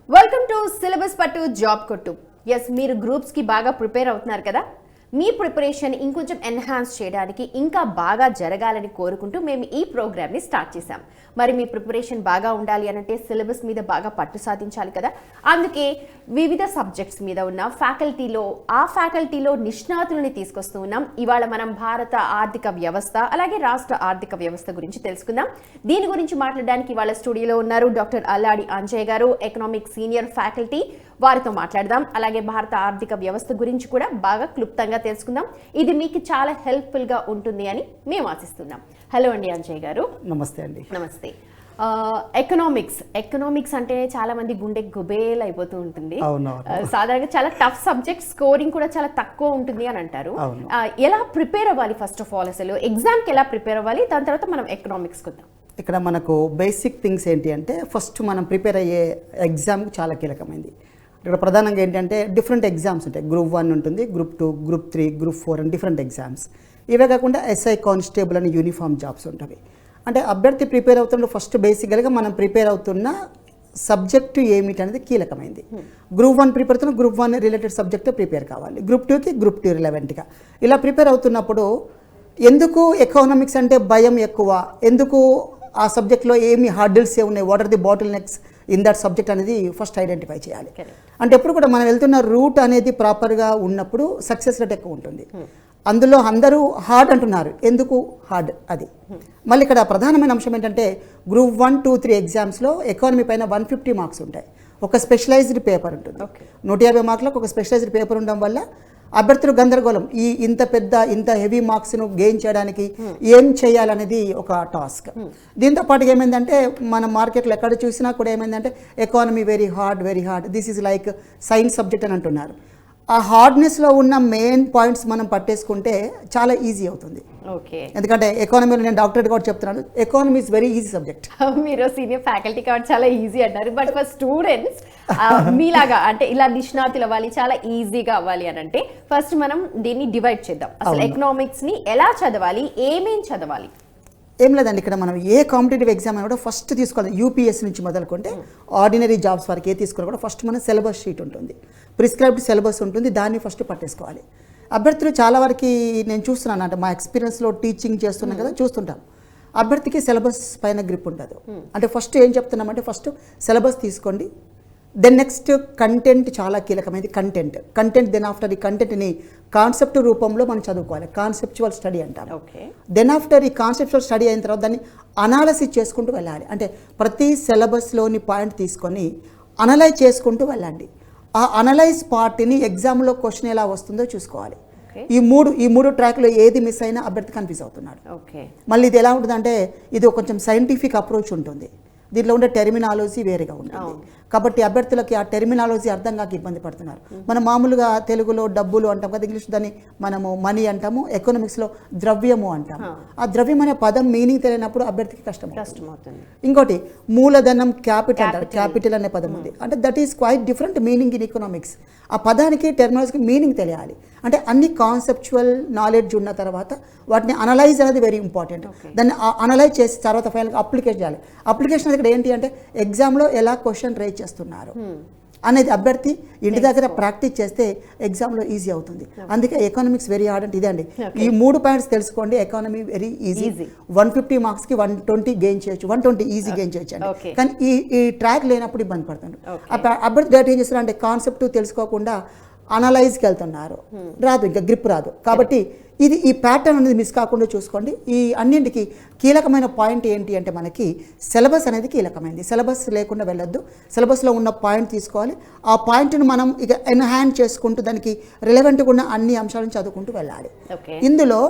Welcome to syllabus పట్టు job కొట్టు. Yes, మీరు గ్రూప్స్ కి బాగా ప్రిపేర్ అవుతున్నారు కదా. మీ ప్రిపరేషన్ ఇంకొంచెం ఎన్హాన్స్ చేయడానికి, ఇంకా బాగా జరగాలని కోరుకుంటూ మేము ఈ ప్రోగ్రామ్ని స్టార్ట్ చేశాం. మరి మీ ప్రిపరేషన్ బాగా ఉండాలి అనంటే సిలబస్ మీద బాగా పట్టు సాధించాలి కదా. అందుకే వివిధ సబ్జెక్ట్స్ మీద ఉన్న ఫ్యాకల్టీలో నిష్ణాతులని తీసుకొస్తూ ఉన్నాం. ఇవాళ మనం భారత ఆర్థిక వ్యవస్థ అలాగే రాష్ట్ర ఆర్థిక వ్యవస్థ గురించి తెలుసుకుందాం. దీని గురించి మాట్లాడడానికి ఇవాళ స్టూడియోలో ఉన్నారు డాక్టర్ అల్లాడి అంజయ్య గారు, ఎకనామిక్ సీనియర్ ఫ్యాకల్టీ. వారితో మాట్లాడదాం. అలాగే భారత ఆర్థిక వ్యవస్థ గురించి కూడా బాగా క్లుప్తంగా తెలుసుకుందాం. ఇది మీకు చాలా హెల్ప్ఫుల్ గా ఉంటుంది అని మేము ఆశిస్తున్నాం. హలో అండి అంజయ్ గారు. నమస్తే అండి. నమస్తే. ఎకనామిక్స్ అంటే చాలా మంది గుండె గుబేల్ అయిపోతూ ఉంటుంది. సాధారణంగా చాలా టఫ్ సబ్జెక్ట్, స్కోరింగ్ కూడా చాలా తక్కువ ఉంటుంది అని అంటారు. ఎలా ప్రిపేర్ అవ్వాలి? ఫస్ట్ ఆఫ్ ఆల్ అసలు ఎగ్జామ్కి ఎలా ప్రిపేర్ అవ్వాలి, దాని తర్వాత మనం ఎకనామిక్స్కి వద్దాం. ఇక్కడ మనకు బేసిక్ థింగ్స్ ఏంటి అంటే, ఫస్ట్ మనం ప్రిపేర్ అయ్యే ఎగ్జామ్ చాలా కీలకమైంది. ఇక్కడ ప్రధానంగా ఏంటంటే డిఫరెంట్ ఎగ్జామ్స్ ఉంటాయి. గ్రూప్ 1 ఉంటుంది, గ్రూప్ 2, గ్రూప్ 3, గ్రూప్ 4 అని డిఫరెంట్ ఎగ్జామ్స్. ఇవే కాకుండా SI కానిస్టేబుల్ అని యూనిఫామ్ జాబ్స్ ఉంటాయి. అంటే అభ్యర్థి ప్రిపేర్ అవుతున్న ఫస్ట్ బేసికల్గా మనం ప్రిపేర్ అవుతున్న సబ్జెక్టు ఏమిటి అనేది కీలకమైంది. గ్రూప్ 1 ప్రిపేర్ అవుతున్న గ్రూప్ 1 రిలేటెడ్ సబ్జెక్ట్ ప్రిపేర్ కావాలి. గ్రూప్ 2కి గ్రూప్ 2 రిలవెంట్గా ఇలా ప్రిపేర్ అవుతున్నప్పుడు ఎందుకు ఎకనామిక్స్ అంటే భయం ఎక్కువ, ఎందుకు ఆ సబ్జెక్ట్లో ఏమి హార్డిల్స్ ఉన్నాయి, what are the bottlenecks in that subject అనేది ఫస్ట్ ఐడెంటిఫై చేయాలి. అంటే ఎప్పుడు కూడా మనం వెళ్తున్న రూట్ అనేది ప్రాపర్గా ఉన్నప్పుడు సక్సెస్ రేట్ ఎక్కువ ఉంటుంది. అందులో అందరూ హార్డ్ అంటున్నారు, ఎందుకు హార్డ్ అది. మళ్ళీ ఇక్కడ ప్రధానమైన అంశం ఏంటంటే గ్రూప్ 1, 2, 3 ఎగ్జామ్స్లో ఎకానమీ పైన 150 మార్క్స్ ఉంటాయి. ఒక స్పెషలైజ్డ్ పేపర్ ఉంటుంది. 150 మార్కులకు ఒక స్పెషలైజ్డ్ పేపర్ ఉండడం వల్ల అభ్యర్థులు గందరగోళం, ఇంత హెవీ మార్క్స్ను గెయిన్ చేయడానికి ఏం చేయాలనేది ఒక టాస్క్. దీంతో పాటు ఏమైందంటే మన మార్కెట్లో ఎక్కడ చూసినా కూడా ఏమైందంటే economy very hard, this is like science subject అని అంటున్నారు. ఆ హార్డ్నెస్లో ఉన్న మెయిన్ పాయింట్స్ మనం పట్టేసుకుంటే చాలా ఈజీ అవుతుంది. ఓకే, ఎందుకంటే ఎకానమీలో నేను డాక్టరేట్ కూడా చెప్తున్నాను, economy is very easy subject. మీరు సీనియర్ ఫ్యాకల్టీ కాబట్టి చాలా ఈజీ అంటారు. బట్ ఫర్ స్టూడెంట్స్ మీలాగా అంటే ఇలా నిష్ణాతులు అవ్వాలి, చాలా ఈజీగా అవ్వాలి అని అంటే ఫస్ట్ మనం దీన్ని డివైడ్ చేద్దాం. అసలు ఎకనామిక్స్ ని ఎలా చదవాలి, ఏమేం చదవాలి? ఏం లేదండి, ఇక్కడ మనం ఏ కాంపిటేటివ్ ఎగ్జామ్ అయినా కూడా ఫస్ట్ తీసుకోవాలి. యూపీఎస్సీ నుంచి మొదలుకుంటే ఆర్డినరీ జాబ్స్ వరకు ఏ తీసుకోవాలి కూడా ఫస్ట్ మన సిలబస్ షీట్ ఉంటుంది, ప్రిస్క్రైబ్డ్ సిలబస్ ఉంటుంది, దాన్ని ఫస్ట్ పట్టేసుకోవాలి. అభ్యర్థులు చాలా వరకు నేను చూస్తున్నాను, అంటే మా ఎక్స్పీరియన్స్లో టీచింగ్ చేస్తున్నాం కదా, చూస్తుంటాం అభ్యర్థికి సిలబస్ పైన గ్రిప్ ఉండదు. అంటే ఫస్ట్ ఏం చెప్తున్నామంటే ఫస్ట్ సిలబస్ తీసుకోండి, దెన్ నెక్స్ట్ కంటెంట్ చాలా కీలకమైనది. కంటెంట్ దెన్ ఆఫ్టర్ ఈ కంటెంట్ని కాన్సెప్ట్ రూపంలో మనం చదువుకోవాలి, కాన్సెప్చువల్ స్టడీ అంటాం. దెన్ ఆఫ్టర్ ఈ కాన్సెప్చువల్ స్టడీ అయిన తర్వాత దాన్ని అనాలసిస్ చేసుకుంటూ వెళ్ళాలి. అంటే ప్రతి సిలబస్లోని పాయింట్ తీసుకొని అనలైజ్ చేసుకుంటూ వెళ్ళండి. ఆ అనలైజ్ పార్ట్ని ఎగ్జామ్లో క్వశ్చన్ ఎలా వస్తుందో చూసుకోవాలి. ఈ మూడు ట్రాక్లో ఏది మిస్ అయినా అభ్యర్థి కన్ఫ్యూజ్ అవుతున్నాడు. మళ్ళీ ఇది ఎలా ఉంటుందంటే ఇది కొంచెం సైంటిఫిక్ అప్రోచ్ ఉంటుంది, దీంట్లో ఉండే టెర్మినాలజీ వేరేగా ఉంటుంది. కాబట్టి అభ్యర్థులకి ఆ టెర్మినాలజీ అర్థం కాక ఇబ్బంది పడుతున్నారు. మనం మామూలుగా తెలుగులో డబ్బులు అంటాం కదా, ఇంగ్లీష్ దాన్ని మనము మనీ అంటాము, ఎకనామిక్స్లో ద్రవ్యము అంటాము. ఆ ద్రవ్యం అనే పదం మీనింగ్ తెలియనప్పుడు అభ్యర్థికి కష్టం అవుతుంది. ఇంకోటి మూలధనం, క్యాపిటల్ అంటారు, క్యాపిటల్ అనే పదం ఉంది, అంటే that is quite different meaning in economics. ఆ పదానికి టెర్మినాలజీకి మీనింగ్ తెలియాలి. అంటే అన్ని కాన్సెప్చువల్ నాలెడ్జ్ ఉన్న తర్వాత వాటిని అనలైజ్ అనేది వెరీ ఇంపార్టెంట్. దాన్ని అనలైజ్ చేసి తర్వాత ఫైనల్గా అప్లికేషన్ చేయాలి. అప్లికేషన్ అనేది ఇక్కడ ఏంటి అంటే ఎగ్జామ్లో ఎలా క్వశ్చన్ రైజ్ చేస్తున్నారు అనేది అభ్యర్థి ఇంటి దగ్గర ప్రాక్టీస్ చేస్తే ఎగ్జామ్లో ఈజీ అవుతుంది. అందుకే ఎకనామిక్స్ వెరీ హార్డ్ అంటే ఇదే అండి. ఈ 3 పాయింట్స్ తెలుసుకోండి, ఎకానమీ వెరీ ఈజీ. 150 మార్క్స్కి 120 గెయిన్ చేయొచ్చు, 120 ఈజీ గెయిన్ చేయొచ్చు అండి. కానీ ఈ ట్రాక్ లేనప్పుడు ఇబ్బంది పడుతుంది. అభ్యర్థి డైరెక్ట్ ఏం చేస్తారు అంటే కాన్సెప్ట్ తెలుసుకోకుండా అనలైజ్కి వెళ్తున్నారు, రాదు, ఇంకా గ్రిప్ రాదు. కాబట్టి ఈ ప్యాటర్న్ అనేది మిస్ కాకుండా చూసుకోండి. ఈ అన్నింటికి కీలకమైన పాయింట్ ఏంటి అంటే మనకి సిలబస్ అనేది కీలకమైనది. సిలబస్ లేకుండా వెళ్ళొద్దు, సిలబస్లో ఉన్న పాయింట్ తీసుకోవాలి. ఆ పాయింట్ని మనం ఇక ఎన్హాన్స్ చేసుకుంటూ దానికి రిలవెంట్గా ఉన్న అన్ని అంశాలను చదువుకుంటూ వెళ్ళాలి. ఇందులో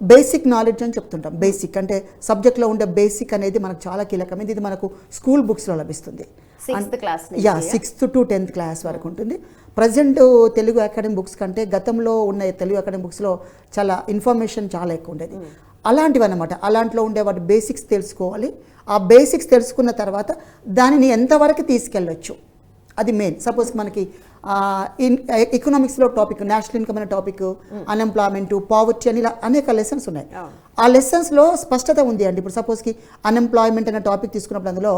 బేసిక్ నాలెడ్జ్ అని చెప్తుంటాం. బేసిక్ అంటే సబ్జెక్ట్లో ఉండే బేసిక్ అనేది మనకు చాలా కీలకమైనది. ఇది మనకు స్కూల్ బుక్స్లో లభిస్తుంది. 6th to 10th క్లాస్ వరకు ఉంటుంది. ప్రజెంట్ తెలుగు అకాడమీ బుక్స్ కంటే గతంలో ఉన్న తెలుగు అకాడమీ బుక్స్లో చాలా ఇన్ఫర్మేషన్ చాలా ఎక్కువ ఉండేది. అలాంటివి అన్నమాట. అలాంటిలో ఉండే వాటి బేసిక్స్ తెలుసుకోవాలి. ఆ బేసిక్స్ తెలుసుకున్న తర్వాత దానిని ఎంతవరకు తీసుకెళ్ళవచ్చు అది మెయిన్. సపోజ్ మనకి ఇన్ ఎకనామిక్స్లో టాపిక్ నేషనల్ ఇన్కమ్ అనే టాపిక్, అన్ఎంప్లాయ్మెంట్, పావర్టీ అని ఇలా అనేక లెసన్స్ ఉన్నాయి. ఆ లెసన్స్లో స్పష్టత ఉంది అండి. ఇప్పుడు సపోజ్కి అన్ఎంప్లాయ్మెంట్ అనే టాపిక్ తీసుకున్నప్పుడు అందులో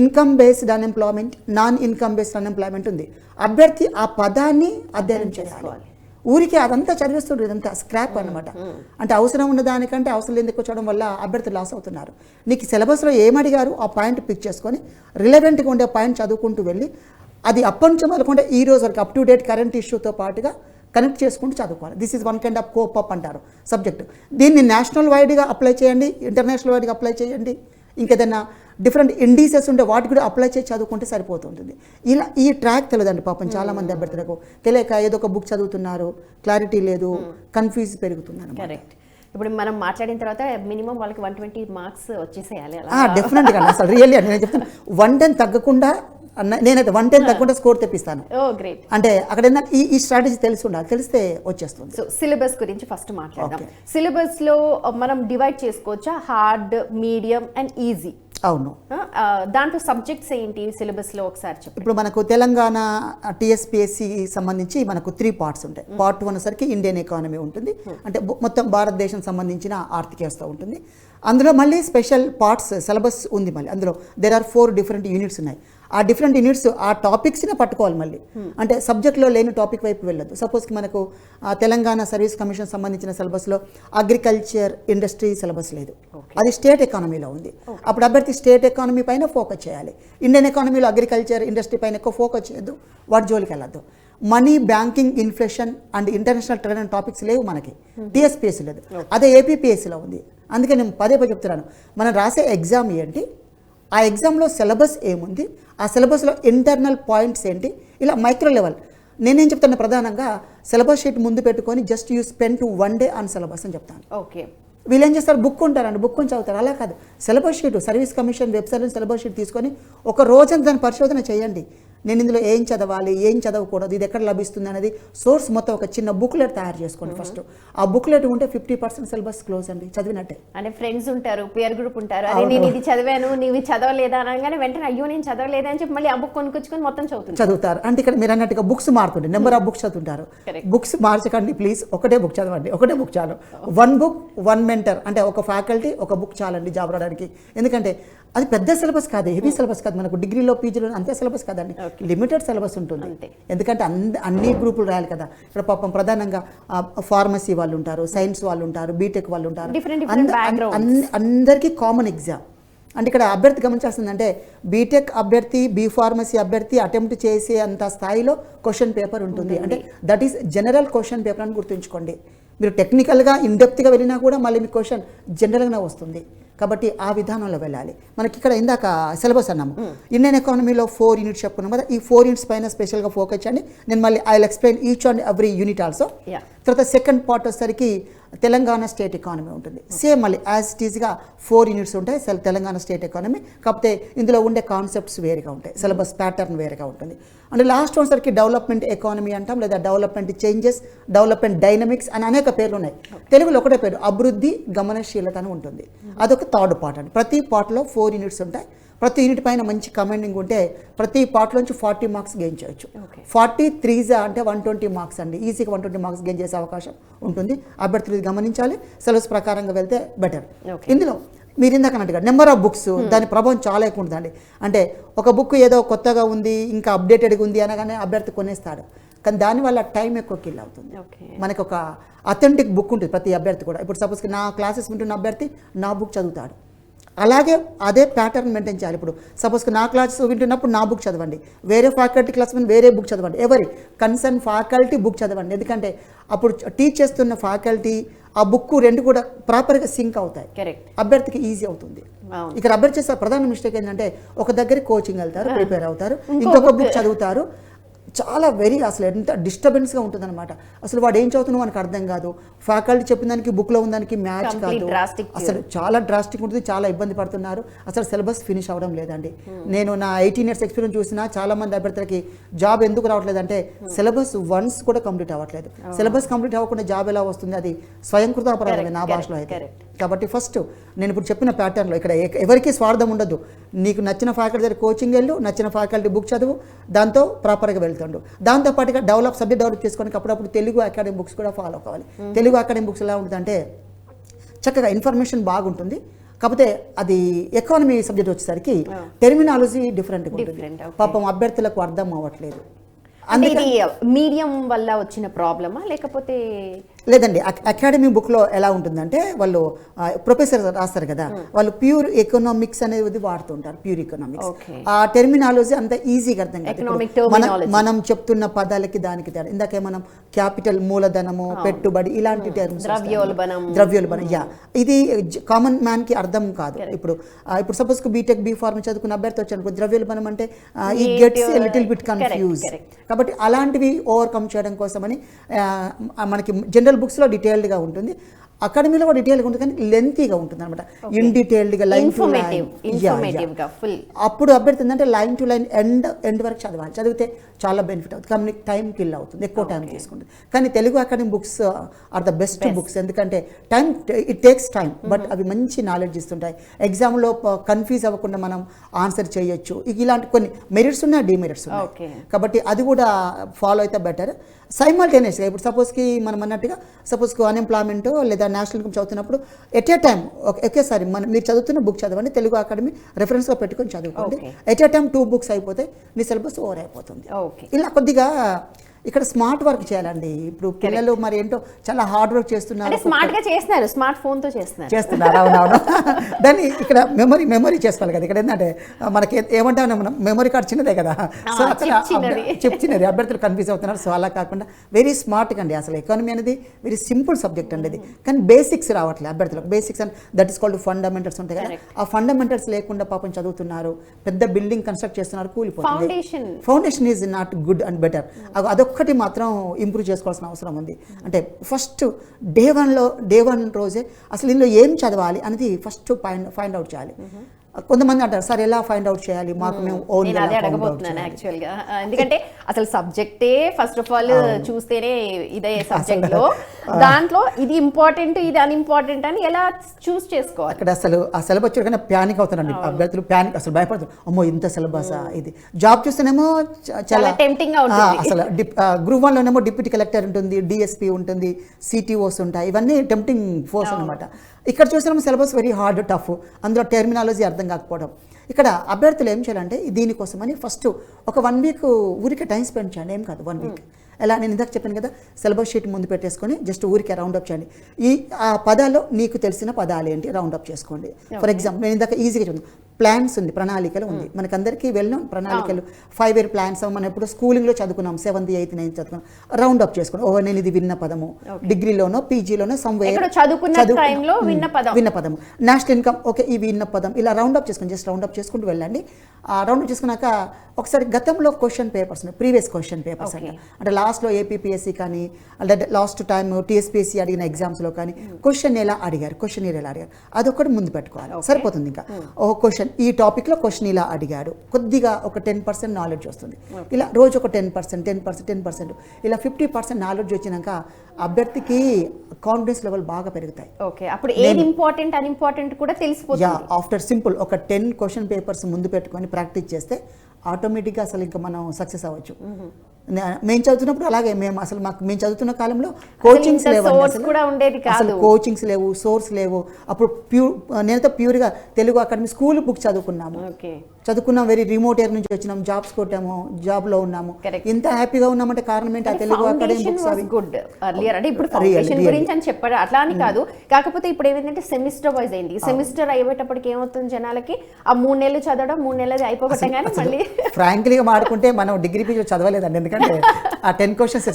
income based unemployment, non income based unemployment ఉంది. అభ్యర్థి ఆ పదాన్ని అధ్యయనం చేసుకోవాలి. ఊరికి అదంతా చదివిస్తుంటారు, ఇదంతా స్క్రాప్ అనమాట. అంటే అవసరం ఉన్న దానికంటే అవసరం లేని ఎక్కువ చదవడం వల్ల అభ్యర్థులు లాస్ అవుతున్నారు. నీకు సిలబస్లో ఏమడిగారు ఆ పాయింట్ పిక్ చేసుకొని రిలవెంట్గా ఉండే పాయింట్ చదువుకుంటూ వెళ్ళి అది అప్పటి నుంచి మొదలుకుంటే ఈ రోజు వరకు అప్ టు డేట్ కరెంట్ ఇష్యూతో పాటుగా కనెక్ట్ చేసుకుంటూ చదువుకోవాలి. This is one kind of cope up అంటారు సబ్జెక్ట్. దీన్ని నేషనల్ వైడ్గా అప్లై చేయండి, ఇంటర్నేషనల్ వైడ్గా అప్లై చేయండి, ఇంకేదైనా డిఫరెంట్ ఇండీసెస్ ఉంటే వాటి కూడా అప్లై చేసి చదువుకుంటే సరిపోతుంటుంది. ఇలా ఈ ట్రాక్ తెలియదండి పాపం చాలామంది అభ్యర్థులకు. తెలియక ఏదో ఒక బుక్ చదువుతున్నారు, క్లారిటీ లేదు, కన్ఫ్యూజ్ పెరుగుతున్నారు. కరెక్ట్. ఇప్పుడు మనం మాట్లాడిన తర్వాత మినిమం వాళ్ళకి 120 మార్క్స్ వచ్చేసేయాలి. డెఫినెట్గా అసలు రియల్లీ అని నేను చెప్తాను. 110 తగ్గకుండా నేనైతే 110 తగ్గకుండా స్కోర్ తెప్పిస్తాను. గ్రేట్. అంటే అక్కడ ఈ స్ట్రాటజీ తెలిసి ఉండాలి, తెలిస్తే వచ్చేస్తుంది. సో సిలబస్ గురించి ఫస్ట్ మాట్లాడదాం. సిలబస్ లో మనం డివైడ్ చేసుకోవచ్చా హార్డ్, మీడియం అండ్ ఈజీ? అవును. దాంట్లో సబ్జెక్ట్స్ ఏంటి సిలబస్ లో ఒకసారి చెప్పండి. ఇప్పుడు మనకు తెలంగాణ టీఎస్పీఎస్సి సంబంధించి మనకు 3 పార్ట్స్ ఉంటాయి. పార్ట్ 1 సరికి ఇండియన్ ఎకానమీ ఉంటుంది, అంటే మొత్తం భారతదేశం సంబంధించిన ఆర్థిక వ్యవస్థ ఉంటుంది. అందులో మళ్ళీ స్పెషల్ పార్ట్స్ సిలబస్ ఉంది. మళ్ళీ అందులో దేర్ ఆర్ 4 డిఫరెంట్ యూనిట్స్ ఉన్నాయి. ఆ డిఫరెంట్ యూనిట్స్ ఆ టాపిక్స్ని పట్టుకోవాలి మళ్ళీ. అంటే సబ్జెక్ట్లో లేని టాపిక్ వైపు వెళ్ళొద్దు. సపోజ్కి మనకు తెలంగాణ సర్వీస్ కమిషన్ సంబంధించిన సిలబస్లో అగ్రికల్చర్ ఇండస్ట్రీ సిలబస్ లేదు, అది స్టేట్ ఎకానమీలో ఉంది. అప్పుడు అభ్యర్థి స్టేట్ ఎకానమీ పైన ఫోకస్ చేయాలి. ఇండియన్ ఎకానమీలో అగ్రికల్చర్ ఇండస్ట్రీ పైన ఎక్కువ ఫోకస్ చేయొద్దు, వాటి జోలికి వెళ్ళొద్దు. Money, banking, inflation and international trade and topics లేవు మనకి, టీఎస్పీఎస్సీ లేదు, అదే ఏపీపీఎస్సీలో ఉంది. అందుకే నేను పదే చెప్తున్నాను, మనం రాసే ఎగ్జామ్ ఏంటి, ఆ ఎగ్జామ్లో సిలబస్ ఏముంది, ఆ సిలబస్లో ఇంటర్నల్ పాయింట్స్ ఏంటి, ఇలా మైక్రో లెవెల్. నేనేం చెప్తాను, ప్రధానంగా సిలబస్ షీట్ ముందు పెట్టుకొని just you spend 1 day on syllabus అని చెప్తాను. ఓకే. వీళ్ళు ఏం చేస్తారు, బుక్ ఉంటారండి, బుక్ నుంచి చదువుతారు. అలా కాదు, syllabus sheet service commission website నుంచి సిలబస్ షీట్ తీసుకొని ఒక రోజంతా దాన్ని పరిశోధన చేయండి. నేను ఇందులో ఏం చదవాలి, ఏం చదవకూడదు, ఇది ఎక్కడ లభిస్తుంది అనేది సోర్స్ మొత్తం ఒక చిన్న బుక్లెట్ తయారు చేసుకోండి ఫస్ట్. ఆ బుక్లెట్ ఉంటే 50% సిలబస్ క్లోజ్ అండి, చదివినట్టే. అంటే ఫ్రెండ్స్ ఉంటారు, పియర్ గ్రూప్ ఉంటారు, అదే నేను ఇది చదివాను నీవి చదవలేదా అనగానే వెంటనే అయ్యో నేను చదవలేదా అని చెప్పి మళ్ళీ ఆ బుక్ కొనుక్కొచ్చుకొని మొత్తం చదువుతారు. అంటే ఇక్కడ మీరు అన్నట్టుగా బుక్స్ మారుతుండే, నెంబర్ ఆఫ్ బుక్స్ చదువుతారు. బుక్స్ మార్చకండి ప్లీజ్, ఒకటే బుక్ చదవండి, ఒకటే బుక్ చాలు. 1 book 1 mentor, అంటే ఒక ఫ్యాకల్టీ ఒక బుక్ చాలండి జాబ్ రావడానికి. ఎందుకంటే అది పెద్ద సిలబస్ కాదు, హెవీ సిలబస్ కాదు, మనకు డిగ్రీలో పీజీలో అంతే సిలబస్ కాదండి, లిమిటెడ్ సిలబస్ ఉంటుంది. ఎందుకంటే అన్ని గ్రూపులు రాయాలి కదా. ఇక్కడ పాపం ప్రధానంగా ఫార్మసీ వాళ్ళు ఉంటారు, సైన్స్ వాళ్ళు ఉంటారు, బీటెక్ వాళ్ళు ఉంటారు, అందరికీ కామన్ ఎగ్జామ్. అంటే ఇక్కడ అభ్యర్థి గమనించాల్సిందంటే బీటెక్ అభ్యర్థి, బీ ఫార్మసీ అభ్యర్థి అటెంప్ట్ చేసే అంత స్థాయిలో క్వశ్చన్ పేపర్ ఉంటుంది. అంటే that is general question paper అని గుర్తుంచుకోండి. మీరు టెక్నికల్గా ఇన్డెప్త్గా వెళ్ళినా కూడా మళ్ళీ మీ క్వశ్చన్ జనరల్గానే వస్తుంది. కాబట్టి ఆ విధానంలో వెళ్ళాలి. మనకి ఇక్కడ ఇందాక సిలబస్ అన్నాము, ఇండియన్ ఎకానమీలో 4 యూనిట్స్ చెప్పుకున్నాం కదా. ఈ 4 యూనిట్స్ పైన స్పెషల్గా ఫోకస్ చేయండి. నేను మళ్ళీ I will explain each and every unit also. తర్వాత సెకండ్ పార్ట్ వచ్చేసరికి తెలంగాణ స్టేట్ ఎకానమీ ఉంటుంది. సేమ్ మళ్ళీ యాజ్ ఇట్ ఈస్గా 4 యూనిట్స్ ఉంటాయి తెలంగాణ స్టేట్ ఎకానమీ. కాకపోతే ఇందులో ఉండే కాన్సెప్ట్స్ వేరుగా ఉంటాయి, సిలబస్ ప్యాటర్న్ వేరుగా ఉంటుంది. అంటే లాస్ట్ వచ్చేసరికి డెవలప్మెంట్ ఎకానమీ అంటాం, లేదా డెవలప్మెంట్ చేంజెస్, డెవలప్మెంట్ డైనమిక్స్ అని అనేక పేర్లు ఉన్నాయి. తెలుగులో ఒకటే పేరు అభివృద్ధి గమనశీలత అని ఉంటుంది. అదొక థర్డ్ పార్ట్ అండి. ప్రతి పార్ట్లో 4 యూనిట్స్ ఉంటాయి. ప్రతి యూనిట్ పైన మంచి కమాండింగ్ ఉంటే ప్రతి పార్ట్లోంచి 40 మార్క్స్ గెయిన్ చేయొచ్చు. 43 అంటే 120 మార్క్స్ అండి. ఈజీగా 120 మార్క్స్ గెయిన్ చేసే అవకాశం ఉంటుంది. అభ్యర్థులు గమనించాలి, సిలబస్ ప్రకారంగా వెళ్తే బెటర్. ఇందులో మీరు ఇందాక అన్నట్టుగా నెంబర్ ఆఫ్ బుక్స్, దాని ప్రభావం చాలా ఎక్కువ ఉంటుందండి. అంటే ఒక బుక్ ఏదో కొత్తగా ఉంది, ఇంకా అప్డేటెడ్గా ఉంది అనగానే అభ్యర్థి కొనేస్తాడు, కానీ దానివల్ల టైం ఎక్కువ కిల్ అవుతుంది. మనకు ఒక అథెంటిక్ బుక్ ఉంటుంది ప్రతి అభ్యర్థి కూడా. ఇప్పుడు సపోజ్కి నా క్లాసెస్ వింటున్న అభ్యర్థి నా బుక్ చదువుతాడు, అలాగే అదే ప్యాటర్న్ మెయింటైన్ చేయాలి. ఇప్పుడు సపోజ్కి నా క్లాస్ వింటున్నప్పుడు నా బుక్ చదవండి, వేరే ఫ్యాకల్టీ క్లాస్ మీద వేరే బుక్ చదవండి, ఎవరి కన్సర్న్ ఫ్యాకల్టీ బుక్ చదవండి. ఎందుకంటే అప్పుడు టీచ్ చేస్తున్న ఫ్యాకల్టీ ఆ బుక్ రెండు కూడా ప్రాపర్గా సింక్ అవుతాయి, అభ్యర్థికి ఈజీ అవుతుంది. ఇక్కడ అభ్యర్థి చేసే ప్రధాన మిస్టేక్ ఏంటంటే ఒక దగ్గర కోచింగ్ వెళ్తారు, ప్రిపేర్ అవుతారు, ఇంకొక బుక్ చదువుతారు. చాలా అసలు ఎంత డిస్టర్బెన్స్గా ఉంటుంది అనమాట. అసలు వాడు ఏం చదువుతున్నావు మనకు అర్థం కాదు, ఫ్యాకల్టీ చెప్పిన దానికి బుక్లో ఉందానికి మ్యాచ్ కాదు, అసలు చాలా డ్రాస్టిక్ ఉంటుంది, చాలా ఇబ్బంది పడుతున్నారు. అసలు సిలబస్ ఫినిష్ అవ్వడం లేదండి. నేను నా 18 years ఎక్స్పీరియన్స్ చూసినా చాలా మంది అభ్యర్థులకి జాబ్ ఎందుకు రావట్లేదంటే సిలబస్ వన్స్ కూడా కంప్లీట్ అవ్వట్లేదు. సిలబస్ కంప్లీట్ అవ్వకుండా జాబ్ ఎలా వస్తుంది, అది స్వయంకృత అపరాధం నా భాషలో అయితే. కాబట్టి ఫస్ట్ నేను ఇప్పుడు చెప్పిన ప్యాటర్న్లో ఇక్కడ ఎవరికీ స్వార్థం ఉండదు. నీకు నచ్చిన ఫ్యాకల్టీ దగ్గర కోచింగ్ వెళ్ళు, నచ్చిన ఫ్యాకల్టీ బుక్ చదువు, దాంతో ప్రాపర్గా వెళ్తుండు. దాంతోపాటుగా సబ్జెక్ట్ డెవలప్ చేసుకోవడానికి అప్పుడప్పుడు తెలుగు అకాడమీ బుక్స్ కూడా ఫాలో కావాలి. తెలుగు అకాడమీ బుక్స్ ఎలా ఉంటుందంటే చక్కగా ఇన్ఫర్మేషన్ బాగుంటుంది. కాకపోతే అది ఎకానమీ సబ్జెక్ట్ వచ్చేసరికి టెర్మినాలజీ డిఫరెంట్గా ఉంటుంది. పాపం అభ్యర్థులకు అర్థం అవ్వట్లేదు. ఇది మీడియం వల్ల వచ్చిన ప్రాబ్లమా లేకపోతే లేదండి, అకాడమీ బుక్లో ఎలా ఉంటుందంటే వాళ్ళు ప్రొఫెసర్ రాస్తారు కదా, వాళ్ళు ప్యూర్ ఎకనామిక్స్ అనేది వాడుతుంటారు. ప్యూర్ ఎకనామిక్స్ ఆ టెర్మినాలజీ అంత ఈజీగా అర్థం కాదు. మనం చెప్తున్న పదాలకి దానికి తేడా. ఇందాకే మనం క్యాపిటల్, మూలధనము, పెట్టుబడి ఇలాంటి టర్మ్స్, ద్రవ్యోల్బణం, ఇది కామన్ మ్యాన్ కి అర్థం కాదు. ఇప్పుడు సపోజ్ బీటెక్ బీ.ఫార్మసీ చదువుకున్న అభ్యర్థి వచ్చారు, ద్రవ్యోల్బణం అంటే ఈ గెట్స్ లిటిల్ బిట్ కన్ఫ్యూజ్. కాబట్టి అలాంటివి ఓవర్కమ్ చేయడం కోసమని మనకి జనరల్ బుక్స్లో డీటెయిల్డ్గా ఉంటుంది, అకాడమీలో కూడా డీటెయిల్గా ఉంటుంది, కానీ లెంతీగా ఉంటుంది అనమాట. ఇన్ డీటెయిల్డ్గా లైన్ టు లైన్. అప్పుడు అభ్యర్థి ఏంటంటే లైన్ టు లైన్ ఎండ్ వరకు చదవాలి. చదివితే చాలా బెనిఫిట్ అవుతుంది. కానీ టైం కిల్ అవుతుంది, ఎక్కువ టైం తీసుకుంటుంది. కానీ Telugu Academy books are the best books. ఎందుకంటే ఇట్ టేక్స్ టైం, బట్ అవి మంచి నాలెడ్జ్ ఇస్తుంటాయి. ఎగ్జామ్లో కన్ఫ్యూజ్ అవ్వకుండా మనం ఆన్సర్ చేయొచ్చు. ఇలాంటి కొన్ని మెరిట్స్ ఉన్నాయి, డిమెరిట్స్ ఉన్నాయి. కాబట్టి అది కూడా ఫాలో అయితే బెటర్. సైమల్టేనియస్గా ఇప్పుడు సపోజ్కి మనం అన్నట్టుగా సపోజ్కి అన్ఎంప్లాయ్మెంట్ లేదా నేషనల్ ఇన్కమ్ చదువుతున్నప్పుడు ఎట్ ఏ టైం ఒకేసారి మీరు చదువుతున్న బుక్ చదవండి, తెలుగు అకాడమీ రెఫరెన్స్గా పెట్టుకొని చదువుకోండి. ఎట్ ఏ టైం 2 బుక్స్ అయిపోతే మీ సిలబస్ ఓవర్ అయిపోతుంది. ఇలా కొద్దిగా ఇక్కడ స్మార్ట్ వర్క్ చేయాలండి. ఇప్పుడు పిల్లలు మరి ఏంటో చాలా హార్డ్ వర్క్ చేస్తున్నారు, స్మార్ట్ ఫోన్ తో చేస్తున్నారు. అవునవును. దాన్ని ఇక్కడ మెమరీ చేసుకోవాలి కదా. ఇక్కడ ఏంటంటే మనకి ఏమంటాం, మనం మెమరీ కార్డ్ చిన్నదే కదా, సో అక్కడ చిన్నది అభ్యర్థులు కన్ఫ్యూజ్ అవుతున్నారు. సో అలా కాకుండా వెరీ స్మార్ట్గా అండి. అసలు ఎకానమీ అనేది వెరీ సింపుల్ సబ్జెక్ట్ అండి అది, కానీ బేసిక్స్ రావట్లేదు అభ్యర్థులకు. Basics and that is called fundamentals ఉంటాయి కదా, ఆ ఫండమెంటల్స్ లేకుండా పాపం చదువుతున్నారు. పెద్ద బిల్డింగ్ కన్స్ట్రక్ట్ చేస్తున్నారు, కూలిపోతుంది. Foundation is not good and better. అదొక్కటి మాత్రం ఇంప్రూవ్ చేసుకోవాల్సిన అవసరం ఉంది. అంటే ఫస్ట్ డే వన్ రోజే అసలు ఇందులో ఏం చదవాలి అనేది ఫస్ట్ ఫైండ్ అవుట్ చేయాలి. కొంతమంది అంటారు, సార్ ఎలా ఫైండ్ అవుట్ చేయాలి, మాకు మేము ఓన్ అడగబోతున్నాను యాక్చువల్గా. ఎందుకంటే అసలు సబ్జెక్టే ఫస్ట్ ఆఫ్ ఆల్ చూస్తేనే ఇదే సబ్జెక్ట్ లో దాంట్లో ఇది ఇంపార్టెంట్ ఇది అన్ఇంపార్టెంట్ అని ఎలా చూస్ చేసుకోవాలి. అక్కడ అసలు ఆ సిలబస్ చూడగానే ప్యానిక్ అవుతారండి అభ్యర్థులు. ప్యానిక్ అసలు భయపడుతుంది, అమ్మో ఇంత సిలబస్. ఇది జాబ్ చూస్తేనేమో చాలా టెంప్టింగ్ గా ఉంటుంది. అసలు గ్రూప్ 1 లోనేమో డిప్యూటీ కలెక్టర్ ఉంటుంది, డిఎస్పీ ఉంటుంది, సిటీఓస్ ఉంటాయి, ఇవన్నీ టెంప్టింగ్ ఫోర్స్ అనమాట. ఇక్కడ చూసినాము సిలబస్ వెరీ హార్డ్, టఫ్, అందులో టెర్మినాలజీ అర్థం కాకపోవడం. ఇక్కడ అభ్యర్థులు ఏం చేయాలంటే దీనికోసమని ఫస్ట్ ఒక 1 వీక్ ఊరికే టైం స్పెండ్ చేయండి. ఏం కాదు 1 వీక్. ఎలా నేను ఇందాక చెప్పాను కదా, సిలబస్ షీట్ ముందు పెట్టేసుకొని జస్ట్ ఊరికే రౌండప్ చేయండి. ఆ పదాల్లో నీకు తెలిసిన పదాలు ఏంటి రౌండప్ చేసుకోండి. ఫర్ ఎగ్జాంపుల్ నేను ఇందాక ఈజీగా చెప్పాను, ప్లాన్స్ ఉంది, ప్రణాళికలు ఉంది. మనకు అందరికీ వెళ్ళినాం ప్రణాళికలు, 5 year ప్లాన్స్. మనం ఎప్పుడు స్కూలింగ్లో చదువుకున్నాం, 7th 8th 9th చదువుకున్నాం. రౌండప్ చేసుకోండి. నేను ఇది విన్న పదము, డిగ్రీలోనో పీజీలోనో విన్న పదము. నేషనల్ ఇన్కమ్ ఓకే, ఈ విన్న పదం. ఇలా రౌండప్ చేసుకోండి, జస్ట్ రౌండప్ చేసుకుంటూ వెళ్ళండి. రౌండప్ చేసుకున్నాక ఒకసారి గతంలో question papers, previous question papers అంటే లాస్ట్లో ఏపీపీఎస్సీ కానీ అంటే లాస్ట్ టైం టీఎస్పీఎస్సీ అడిగిన ఎగ్జామ్స్లో కానీ క్వశ్చన్ ఎలా అడిగారు, అదొకటి ముందు పెట్టుకోవాలి, సరిపోతుంది. ఇంకా క్వశ్చన్ ఈ టాపిక్లో క్వశ్చన్ ఇలా అడిగాడు, కొద్దిగా ఒక 10% నాలెడ్జ్ వస్తుంది. ఇలా రోజు ఒక 10% ఇలా 50% నాలెడ్జ్ వచ్చినాక అభ్యర్థికి కాన్ఫిడెన్స్ లెవెల్ బాగా పెరుగుతాయి. అప్పుడు ఏది ఇంపార్టెంట్ అన్ఇంపార్టెంట్ కూడా తెలిసిపోతుంది. ఆఫ్టర్ సింపుల్ ఒక 10 క్వశ్చన్ పేపర్స్ ముందు పెట్టుకొని ప్రాక్టీస్ చేస్తే ఆటోమేటిక్గా అసలు ఇంకా మనం సక్సెస్ అవ్వచ్చు. మేము చదువుతున్నప్పుడు అలాగే మేము చదువుతున్న కాలంలో కోచింగ్స్ లేవు, అసలు కోచింగ్స్ లేవు, సోర్స్ లేవు. అప్పుడు నేనైతే ప్యూర్గా తెలుగు అకాడమీ స్కూల్ బుక్ చదువుకున్నాము, వెరీ రిమోట్ ఏరియా నుంచి వచ్చినాము, జాబ్స్ కొట్టాము, జాబ్లో ఉన్నాము. ఇంత హ్యాపీగా ఉన్నామంటే కారణం ఏంటి? ఆ Telugu Academy books good earlier. అంటే ఇప్పుడు ఫౌండేషన్ గురించి అని చెప్పారు, అట్లా అని కాదు. కాకపోతే ఇప్పుడు ఏమైందంటే సెమిస్టర్ వైజ్ అయింది. సెమిస్టర్ అయ్యేటప్పటికి ఏమవుతుంది, జనాలకి ఆ 3 నెలలు చదవడం, 3 నెలలు అయిపోగొట్టం. కానీ మళ్ళీ ఫ్రాంక్లీగా మాడుకుంటే మనం డిగ్రీ పీజీ చదవలేదండి. ఎందుకంటే ఆ 10 క్వశ్చన్స్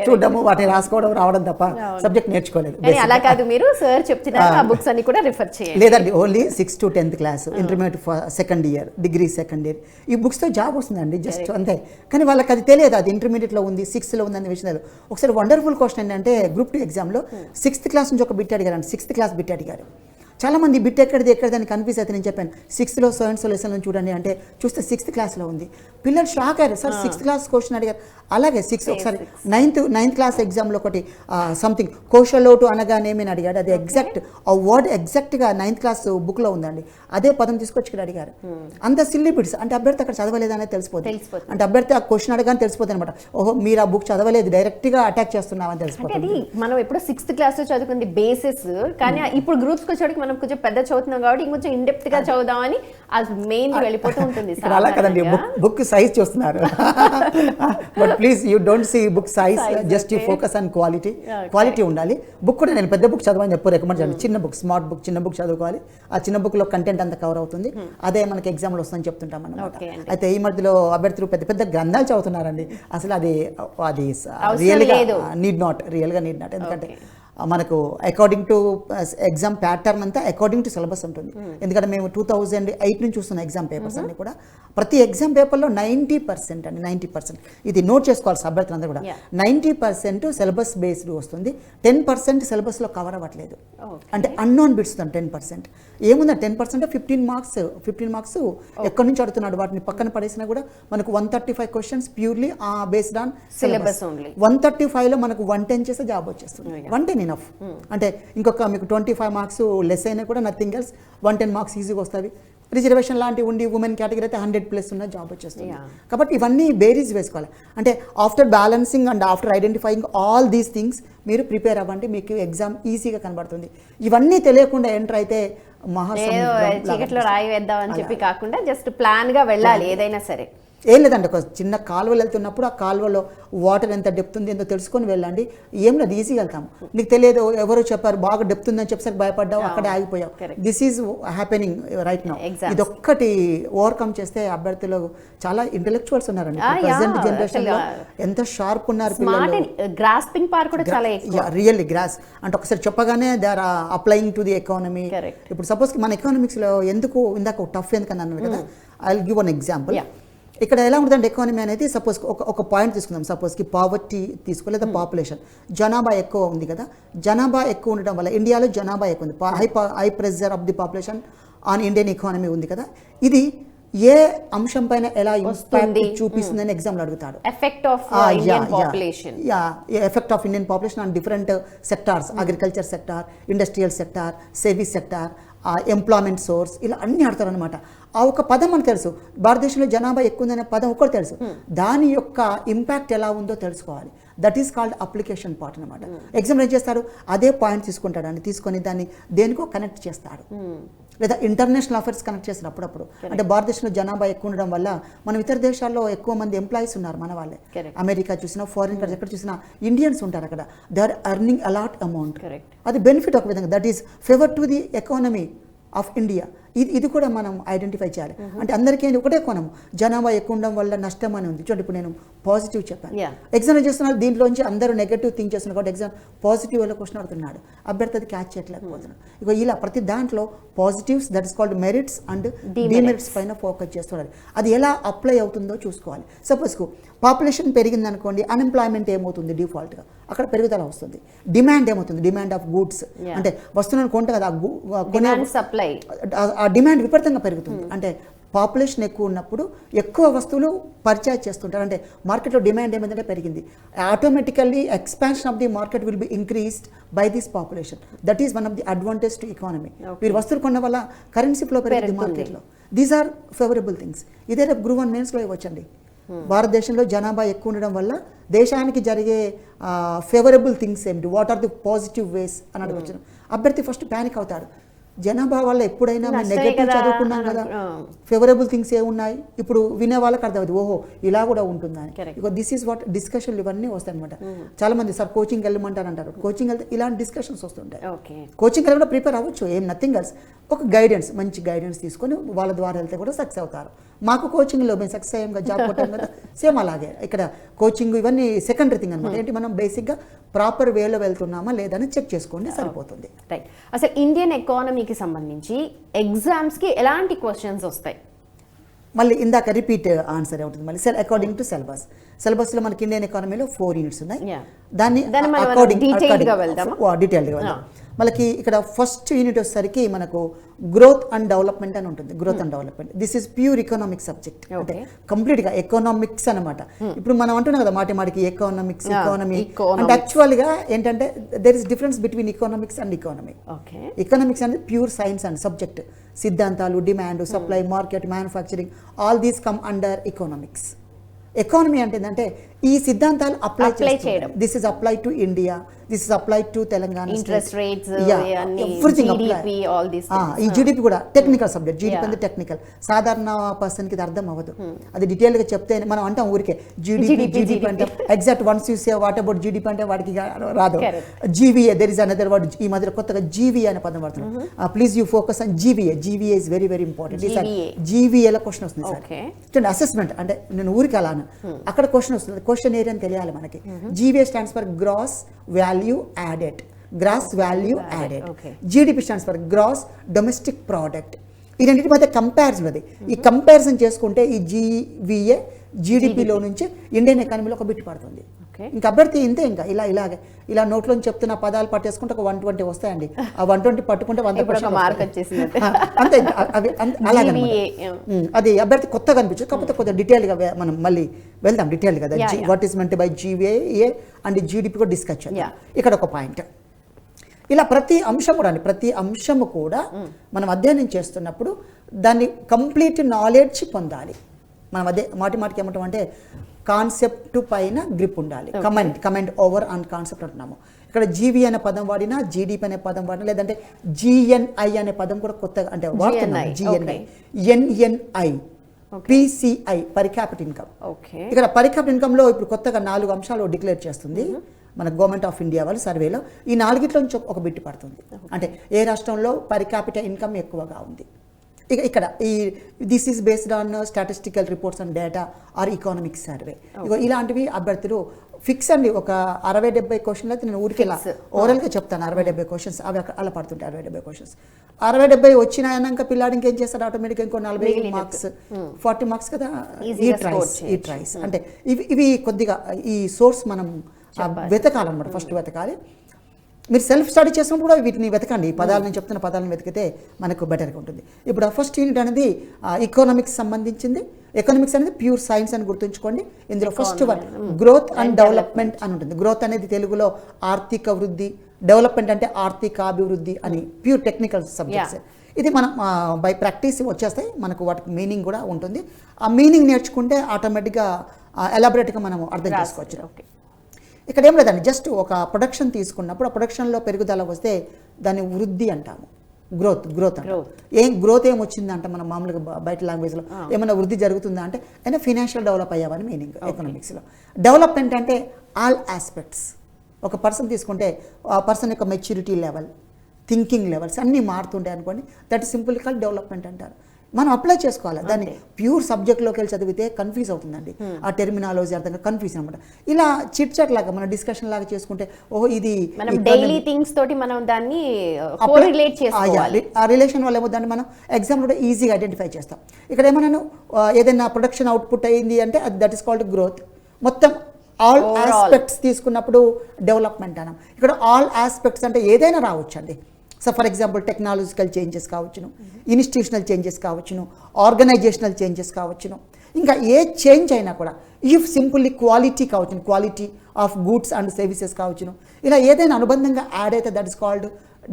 చూడడము, వాటిని రాసుకోవడం, రావడం తప్ప సబ్జెక్ట్ నేర్చుకోలేదు. అలా కాదు, మీరు సార్ చెప్తున్నారు ఆ బుక్స్ అన్ని కూడా రిఫర్ చేయండి. లేదండి, only 6th to 10th class, intermediate 2nd year, degree 2nd year, ఈ బుక్స్తో జాబ్ వస్తుందండి, జస్ట్ అంతే. కానీ వాళ్ళకి అది తెలియదు, అది ఇంటర్మీడియట్లో ఉంది, 6th లో ఉంది అనే విషయం. ఒకసారి వండర్ఫుల్ క్వశ్చన్ ఏంటంటే గ్రూప్ 2 ఎగ్జామ్లో 6th క్లాస్ నుంచి ఒక బిట్ అడిగారు, 6th క్లాస్ బిట్ అడిగారు. చాలా మంది బిట్ ఎక్కడిది అని కన్ఫ్యూజ్ అయితే నేను చెప్పాను 6th so and so lesson చూడండి అంటే చూస్తే 6th క్లాస్లో ఉంది. పిల్లలు షాక్ అయ్యారు, సార్ 6th క్లాస్ క్వశ్చన్ అడిగారు. అలాగే 6 ఒకసారి 9th క్లాస్ ఎగ్జామ్లో ఒకటి సంథింగ్ కోశలోటు అనగానేమి అని అడిగాడు. అది ఎగ్జాక్ట్ ఆ వర్డ్ ఎగ్జాక్ట్గా 9th క్లాస్ బుక్లో ఉందండి. అదే పదం తీసుకొచ్చి ఇక్కడ అడిగారు. అంత సిల్లీ బిట్స్ అంటే అభ్యర్థి అక్కడ చదవలేదనే తెలిసిపోతుంది. అంటే అభ్యర్థి ఆ క్వశ్చన్ అడగానే తెలిసిపోతుంది అనమాట. ఓహో మీరు ఆ బుక్ చదవలేదు, డైరెక్ట్గా అటాక్ చేస్తున్నామని తెలిసిపోతుంది. మనం ఎప్పుడో 6th క్లాస్ లో చదువుకుంది బేసిస్, కానీ ఇప్పుడు గ్రూప్స్ వచ్చేటికి మనం కొంచెం పెద్ద చదువుతున్నాం కాబట్టి ఇంకొంచెం ఇండెప్త్ గా చదువుదామని అది మెయిన్ వెళ్ళిపోతూ ఉంటుంది. అలా కదండి, బుక్ సైజ్ చూస్తున్నారు. But please you don't C book size, just you focus on quality. Quality ఉండాలి. బుక్ కూడా నేను పెద్ద బుక్ చదవని చెప్పి రికమెండ్ చేయండి. చిన్న బుక్, స్మార్ట్ బుక్, చిన్న బుక్ చదువుకోవాలి. ఆ చిన్న బుక్ లో కంటెంట్ అంతా కవర్ అవుతుంది. అదే మనకి ఎగ్జామ్లో వస్తుందని చెప్తుంటాం అన్నమాట. అయితే ఈ మధ్యలో అభ్యర్థులు పెద్ద పెద్ద గ్రంథాలు చదువుతున్నారండి. అసలు అది రియల్గా నీడ్ నాట్, ఎందుకంటే మనకు అకార్డింగ్ టు ఎగ్జామ్ ప్యాటర్న్ అంతా అకార్డింగ్ టు సిలబస్ ఉంటుంది. ఎందుకంటే మేము 2008 నుంచి చూస్తున్న ఎగ్జామ్ పేపర్స్ అన్ని కూడా ప్రతి ఎగ్జామ్ పేపర్లో 90% అండి, 90% ఇది నోట్ చేసుకోవాలి అభ్యర్థులందరూ కూడా. 90% సిలబస్ బేస్డ్ వస్తుంది, 10% సిలబస్లో కవర్ అవ్వట్లేదు. అంటే అన్నోన్ బిట్స్ 10%. ఏముందంటే 10% 15 మార్క్స్ ఎక్కడి నుంచి అడుగుతున్నాడు, వాటిని పక్కన పడేసినా కూడా మనకు 135 questions purely based on syllabus. 135లో మనకు 110 చేస్తే జాబ్ వచ్చేస్తుంది. 110 ఇనఫ్. అంటే ఇంకొక మీకు 25 మార్క్స్ లెస్ అయినా కూడా నథింగ్ ఎల్స్ 110 మార్క్స్ ఈజీగా వస్తాయి. రిజర్వేషన్ లాంటివి ఉండి ఉమెన్ కేటగిరీ అయితే 100+ ఉన్న జాబ్ వచ్చేస్తుంది. కాబట్టి ఇవన్నీ బేరీస్ వేసుకోవాలి. అంటే after balancing and after identifying all these things మీరు ప్రిపేర్ అవ్వండి, మీకు ఎగ్జామ్ ఈజీగా కనబడుతుంది. ఇవన్నీ తెలియకుండా ఎంటర్ అయితే చీకట్లో రాయి వేద్దాం అని చెప్పి కాకుండా జస్ట్ ప్లాన్ గా వెళ్ళాలి ఏదైనా సరే. ఏం లేదండి, ఒక చిన్న కాలువలు వెళ్తున్నప్పుడు ఆ కాలువలో వాటర్ ఎంత డెప్త్ ఉంది ఎంతో తెలుసుకొని వెళ్ళండి. ఏం లేదు, ఈజీగా వెళ్తాము. నీకు తెలియదు, ఎవరో చెప్పారు బాగా డెప్త్ ఉందని చెప్పేసరికి భయపడ్డావు, అక్కడే ఆగిపోయావు. This is happening right now. ఇది ఒక్కటి ఓవర్కమ్ చేస్తే అభ్యర్థులు చాలా ఇంటెలెక్చువల్స్ ఉన్నారండి ప్రెసెంట్ జనరేషన్ లో. ఎంత షార్ప్ ఉన్నారు పిల్లలు. గ్రాస్పింగ్ పవర్ కూడా చాలా ఎక్కువ. రియల్లీ గ్రాస్ అంటే ఒకసారి చెప్పగానే they are applying to the economy. ఇప్పుడు సపోజ్ మన ఎకనామిక్స్ లో ఎందుకు ఇందాక టఫ్ ఎందుకని అన్నాను కదా, I will give one example. ఇక్కడ ఎలా ఉంటుందంటే ఎకానమీ అనేది సపోజ్ ఒక పాయింట్ తీసుకుందాం. సపోజ్కి పావర్టీ తీసుకో, లేదా పాపులేషన్, జనాభా ఎక్కువ ఉంది కదా. జనాభా ఎక్కువ ఉండడం వల్ల ఇండియాలో జనాభా ఎక్కువ ఉంది, high pressure of the population on Indian economy ఉంది కదా. ఇది ఏ అంశం పైన ఎలా ఇంపాక్ట్ చూపిస్తుందని ఎగ్జామ్లో అడుగుతాడు. Effect of Indian population on different sectors, agriculture sector, industrial sector, service sector, employment source, ఇలా అన్ని ఆడతారు అనమాట. ఆ ఒక పదం మనకు తెలుసు, భారతదేశంలో జనాభా ఎక్కువ ఉందనే పదం ఒక్కటి తెలుసు, దాని యొక్క ఇంపాక్ట్ ఎలా ఉందో తెలుసుకోవాలి. That is called application part అనమాట. ఎగ్జామ్ ఏం చేస్తాడు, అదే పాయింట్ తీసుకుంటాడు అని తీసుకొని దాన్ని దేనికో కనెక్ట్ చేస్తాడు, లేదా ఇంటర్నేషనల్ అఫైర్స్ కనెక్ట్ చేస్తారు అప్పుడప్పుడు. అంటే భారతదేశంలో జనాభా ఎక్కువ ఉండడం వల్ల మనం ఇతర దేశాల్లో ఎక్కువ మంది ఎంప్లాయీస్ ఉన్నారు మన వాళ్ళే. అమెరికా చూసినా, ఫారిన్ కంట్రీస్ ఎక్కడ చూసినా ఇండియన్స్ ఉంటారు అక్కడ. They are earning a lot amount. అది బెనిఫిట్ ఒక విధంగా, that is favour to the economy of India. ఇది కూడా మనం ఐడెంటిఫై చేయాలి. అంటే అందరికీ ఒకటే కోణం, జనాభా ఎక్కువ ఉండడం వల్ల నష్టం అని ఉంది. చూడండి, ఇప్పుడు నేను పాజిటివ్ చెప్పాను, ఎగ్జామ్ చేస్తున్నారు, దీంట్లోంచి అందరూ నెగటివ్ థింక్ చేస్తున్నారు కాబట్టి ఎగ్జామ్ పాజిటివ్ వల్ల క్వశ్చన్ అడుగుతున్నాడు, అభ్యర్థి అది క్యాచ్ చేయట్లేకపోతున్నాడు. ఇక ఇలా ప్రతి దాంట్లో positives, that is called merits and demerits పైన ఫోకస్ చేస్తున్నారు. అది ఎలా అప్లై అవుతుందో చూసుకోవాలి. సపోజ్కు పాపులేషన్ పెరిగింది అనుకోండి, అన్ఎంప్లాయ్మెంట్ ఏమవుతుంది, డిఫాల్ట్గా అక్కడ పెరుగుదల వస్తుంది. డిమాండ్ ఏమవుతుంది, డిమాండ్ ఆఫ్ గూడ్స్, అంటే వస్తువులను కొంటే కదా సప్లై, ఆ డిమాండ్ విపరీతంగా పెరుగుతుంది. అంటే పాపులేషన్ ఎక్కువ ఉన్నప్పుడు ఎక్కువ వస్తువులు పర్చేజ్ చేస్తుంటారు. అంటే మార్కెట్లో డిమాండ్ ఏమైందంటే పెరిగింది, automatically expansion of the market will be increased by this population. That is one of the advantage to economy. మీరు వస్తువులు కొన్న వల్ల కరెన్సీ ఫ్లో పెరిగింది మార్కెట్లో. These are favourable things. ఇదే రేపు గ్రూప్ 1 మెయిన్స్లో ఇవ్వచ్చండి. భారతదేశంలో జనాభా ఎక్కువ ఉండడం వల్ల దేశానికి జరిగే ఫేవరబుల్ థింగ్స్ ఏమిటి, వాట్ ఆర్ ది పాజిటివ్ వేస్ అని అడగచ్చు. అభ్యర్థి ఫస్ట్ ప్యానిక్ అవుతాడు. జనాభా వల్ల ఎప్పుడైనా మేము నెగటివ్ చదువుకున్నాం కదా, ఫేవరబుల్ థింగ్స్ ఏమున్నాయి, ఇప్పుడు వినే వాళ్ళకి అర్థమవుతుంది, ఓహో ఇలా కూడా ఉంటుందని. ఇక దిస్ ఈస్ వాట్ డిస్కషన్లు ఇవన్నీ వస్తాయి అనమాట. చాలా మంది సార్ కోచింగ్ వెళ్ళమంటారు అంటారు, కోచింగ్ వెళ్తే ఇలాంటి డిస్కషన్స్ వస్తుంటాయి. కోచింగ్ వెళ్ళి కూడా ప్రిపేర్ అవ్వచ్చు, ఏం నథింగ్ ఎల్స్. ఒక గైడెన్స్, మంచి గైడెన్స్ తీసుకొని వాళ్ళ ద్వారా వెళ్తే కూడా సక్సెస్ అవుతారు. మాకు కోచింగ్లో మేము సక్సెస్ అయ్యాం కదా, జాబ్ కొట్టాం కదా, సేమ్ అలాగే ఇక్కడ కోచింగ్ ఇవన్నీ సెకండరీ థింగ్ అనమాట. ఏంటి, మనం బేసిక్గా ప్రాపర్ వేలో వెళ్తున్నామా లేదని చెక్ చేసుకోండి, సరిపోతుంది. రైట్. అసలు ఇండియన్ ఎకానమీకి సంబంధించి ఎగ్జామ్స్కి ఎలాంటి క్వశ్చన్స్ వస్తాయి? మళ్ళీ ఇందాక రిపీట్ ఆన్సర్ అవుతుంది. మళ్ళీ అకార్డింగ్ టు సిలబస్లో మనకి ఇండియన్ ఎకానమీలో 4 యూనిట్స్ ఉన్నాయి. దాన్ని అకార్డింగ్ డీటెయిల్గా వెళ్దాం. మనకి ఇక్కడ ఫస్ట్ యూనిట్ వచ్చేసరికి మనకు గ్రోత్ అండ్ డెవలప్మెంట్ అని ఉంటుంది. Growth and development this is pure economic subject, అంటే కంప్లీట్గా ఎకనామిక్స్ అనమాట. ఇప్పుడు మనం అంటున్నాం కదా మాటికి ఎకనామిక్స్ ఎకానమీ అంటే యాక్చువల్గా ఏంటంటే there is difference between economics and economy. Economics అనేది ప్యూర్ సైన్స్ అండ్ సబ్జెక్ట్, సిద్ధాంతాలు, demand, supply, market, manufacturing, all these come under economics. Economy అంటే ఏంటంటే ఈ సిద్ధాంతాలు అప్లై చేయడం. This is apply to India, this is apply to Telangana, interest rates, everything ఈ GDP కూడా technical subject. GDP అంటే technical, సాధారణ పర్సన్ కి అర్థం అవ్వదు. అది డీటెయిల్ గా చెప్తే మనం అంటాం ఊరికే జీడిపి అంటే exact once you say what about GDP అంటే వాడికి రాదు. GVA, there is another word, ఈ మధ్య కొత్తగా జీవీఏ అనే పదం పడుతుంది. Please you focus on GVA. GVA is very very important. జీవీఏలో క్వశ్చన్ వస్తుంది సార్, అసెస్మెంట్ అంటే నేను ఊరికి అలా అక్కడ క్వశ్చన్ వస్తుంది. క్వశ్చన్ ఏరియా అని తెలియాలి మనకి. GVA stands for gross value added, gross value added. GDP stands for gross domestic product. ఈ రెండింటి మధ్య కంపారిజన్ అది. ఈ కంపారిజన్ చేసుకుంటే ఈ జీవీఏ జీడిపిలో నుంచి ఇండియన్ ఎకానమీలో ఒక బిట్ పడుతుంది. ఇంకా అభ్యర్థి ఇంతే, ఇంకా ఇలా నోట్లో చెప్తున్న పదాలు పట్టేసుకుంటే ఒక 120 వస్తాయండి. ఆ 120 పట్టుకుంటే 100 మార్క్ వచ్చేసింది అంతే. అలాగే అది అభ్యర్థి కొత్తగా అనిపించదు, కాకపోతే కొద్దిగా డీటెయిల్గా మనం మళ్ళీ వెళ్దాం డీటెయిల్ కదా. What is meant by GVA and GDP కూడా డిస్కస్ చేద్దాం. ఇక్కడ ఒక పాయింట్, ఇలా ప్రతి అంశము కూడా మనం అధ్యయనం చేస్తున్నప్పుడు దాన్ని కంప్లీట్ నాలెడ్జ్ పొందాలి. మనం అదే మాటికి ఏమంటాం అంటే కాన్సెప్ట్ పైన గ్రిప్ ఉండాలి. కమెంట్ ఓవర్ ఆన్ కాన్సెప్ట్ అంటున్నాము. ఇక్కడ జీవీ అనే పదం వాడినా, జీడిపి అనే పదం వాడినా, లేదంటే జిఎన్ఐ అనే పదం కూడా కొత్తగా అంటే వాడుతున్నాం. GNI, NNI, PCI, per capital income. ఇక్కడ పర్ క్యాపిటల్ ఇన్కమ్ లో ఇప్పుడు కొత్తగా 4 అంశాలు డిక్లేర్ చేస్తుంది మన గవర్నమెంట్ ఆఫ్ ఇండియా వాళ్ళు సర్వేలో. ఈ 4 నుంచి ఒక బిట్ పడుతుంది. అంటే ఏ రాష్ట్రంలో పర్ క్యాపిటల్ ఇన్కమ్ ఎక్కువగా ఉంది. ఇక్కడ ఈ this is based on statistical reports and data are economic survey. ఇలాంటివి అభ్యర్థులు ఫిక్స్ అండి. ఒక 60-70 క్వశ్చన్లు అయితే నేను ఊరికి ఓవరాల్గా చెప్తాను. 60-70 క్వశ్చన్స్ అవి అలా పడుతుంటాయి. 60-70 క్వశ్చన్స్ 60-70 వచ్చినాయన్నాక పిల్లాడికి ఇంకేం చేస్తాడు, ఆటోమేటిక్గా ఇంకో 40 మార్క్స్ 40 మార్క్స్ కదా. ఈ ట్రైస్ అంటే ఇవి కొద్దిగా ఈ సోర్స్ మనం వెతకాలన్నమాట. ఫస్ట్ వెతకాలి. మీరు సెల్ఫ్ స్టడీ చేసినప్పుడు కూడా వీటిని వెతకండి. ఈ పదాలు నేను చెప్తున్న పదాలను వెతికితే మనకు బెటర్గా ఉంటుంది. ఇప్పుడు ఫస్ట్ యూనిట్ అనేది ఎకనామిక్స్ సంబంధించింది. ఎకనామిక్స్ అనేది ప్యూర్ సైన్స్ అని గుర్తుంచుకోండి. ఇందులో first one growth and development అని ఉంటుంది. గ్రోత్ అనేది తెలుగులో ఆర్థిక వృద్ధి, డెవలప్మెంట్ అంటే ఆర్థికాభివృద్ధి అని ప్యూర్ టెక్నికల్ సబ్జెక్ట్స్. ఇది మనం బై ప్రాక్టీస్ వచ్చేస్తాయి, మనకు వాటికి మీనింగ్ కూడా ఉంటుంది. ఆ మీనింగ్ నేర్చుకుంటే ఆటోమేటిక్గా ఎలాబరేట్గా మనం అర్థం చేసుకోవచ్చు. ఇక్కడ ఏం లేదండి, జస్ట్ ఒక ప్రొడక్షన్ తీసుకున్నప్పుడు ఆ ప్రొడక్షన్లో పెరుగుదల వస్తే దాన్ని వృద్ధి అంటాము. గ్రోత్ గ్రోత్ ఏం వచ్చిందంటే మనం మామూలుగా బయట లాంగ్వేజ్లో ఏమైనా వృద్ధి జరుగుతుందా అంటే అయినా ఫినాన్షియల్ డెవలప్ అయ్యావని మీనింగ్ ఎకనామిక్స్లో. డెవలప్మెంట్ అంటే ఆల్ ఆస్పెక్ట్స్. ఒక పర్సన్ తీసుకుంటే ఆ పర్సన్ యొక్క మెచ్యూరిటీ లెవెల్, థింకింగ్ లెవెల్స్ అన్నీ మారుతుంటాయి అనుకోండి. దట్ సింపుల్ కాల్ డెవలప్మెంట్ అంటారు. మనం అప్లై చేసుకోవాలి. దాన్ని ప్యూర్ సబ్జెక్ట్లోకి వెళ్ళి చదివితే కన్ఫ్యూజ్ అవుతుందండి. ఆ టెర్మినాలజీ అర్థంగా కన్ఫ్యూజన్ అనమాట. ఇలా చిట్ చాట్ లాగా మన డిస్కషన్ లాగా చేసుకుంటే ఓహో ఇది డైలీ థింగ్స్ తోటి మనం దాన్ని కోరిలేట్ చేసుకోవాలి. ఆ రిలేషన్ వల్ల ఏమవుతుందంటే మనం ఎగ్జామ్ కూడా ఈజీగా ఐడెంటిఫై చేస్తాం. ఇక్కడ ఏమన్నాను, ఏదైనా ప్రొడక్షన్ అవుట్పుట్ అయింది అంటే దట్ ఈస్ కాల్డ్ గ్రోత్. మొత్తం ఆల్ ఆస్పెక్ట్స్ తీసుకున్నప్పుడు డెవలప్మెంట్ అన్నాం. ఇక్కడ ఆల్ ఆస్పెక్ట్స్ అంటే ఏదైనా రావచ్చు అండి. So for example technological changes కావచ్చును, ఇన్స్టిట్యూషనల్ చేంజెస్ కావచ్చును, ఆర్గనైజేషనల్ చేంజెస్ కావచ్చును. ఇంకా ఏ చేంజ్ అయినా కూడా ఇఫ్ సింపుల్లీ క్వాలిటీ కావచ్చును, quality of goods and services కావచ్చును. ఇలా ఏదైనా అనుబంధంగా యాడ్ అయితే దట్ ఇస్ కాల్డ్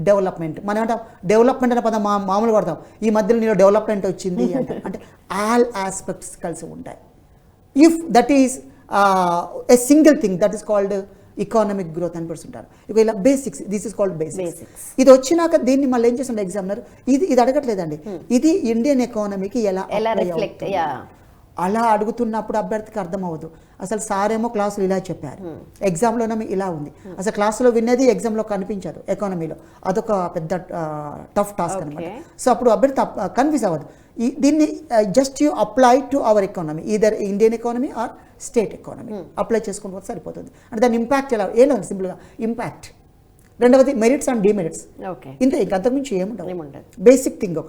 డెవలప్మెంట్. మనం ఏమంటాం డెవలప్మెంట్ అనే పదం మామూలు పడతాం. ఈ మధ్యలో నేను డెవలప్మెంట్ వచ్చింది అంటే ఆల్ ఆస్పెక్ట్స్ కలిసి ఉంటాయి. If that is a single thing that is called economic growth అని పెడుతుంటారు. ఇక ఇలా basics, this is called basics. ఇది వచ్చినాక దీన్ని మళ్ళీ ఏం చేస్తుంటే ఎగ్జామినర్ ఇది అడగట్లేదండి, ఇది ఇండియన్ ఎకానమీకి ఎలా రిఫ్లెక్ట్ అలా అడుగుతున్నప్పుడు అభ్యర్థికి అర్థం అవ్వదు. అసలు సారేమో క్లాసులు ఇలా చెప్పారు, ఎగ్జామ్లోనేమో ఇలా ఉంది. అసలు క్లాసులో వినేది ఎగ్జామ్లో కనిపించదు ఎకానమీలో. అదొక పెద్ద టఫ్ టాస్క్ అనమాట. సో అప్పుడు అభ్యర్థి కన్ఫ్యూజ్ అవ్వదు. దీన్ని just you apply to our economy, either Indian economy or state economy apply చేసుకుంటే సరిపోతుంది. అంటే దాని ఇంపాక్ట్ ఎలా ఏం లేదు, సింపుల్గా ఇంపాక్ట్ రెండవది మెరిట్స్ అండ్ డిమెరిట్స్, ఓకే. ఇంతే, ఇంకా అంతకుమించి ఏముండవు. ఏముండదు. బేసిక్ థింగ్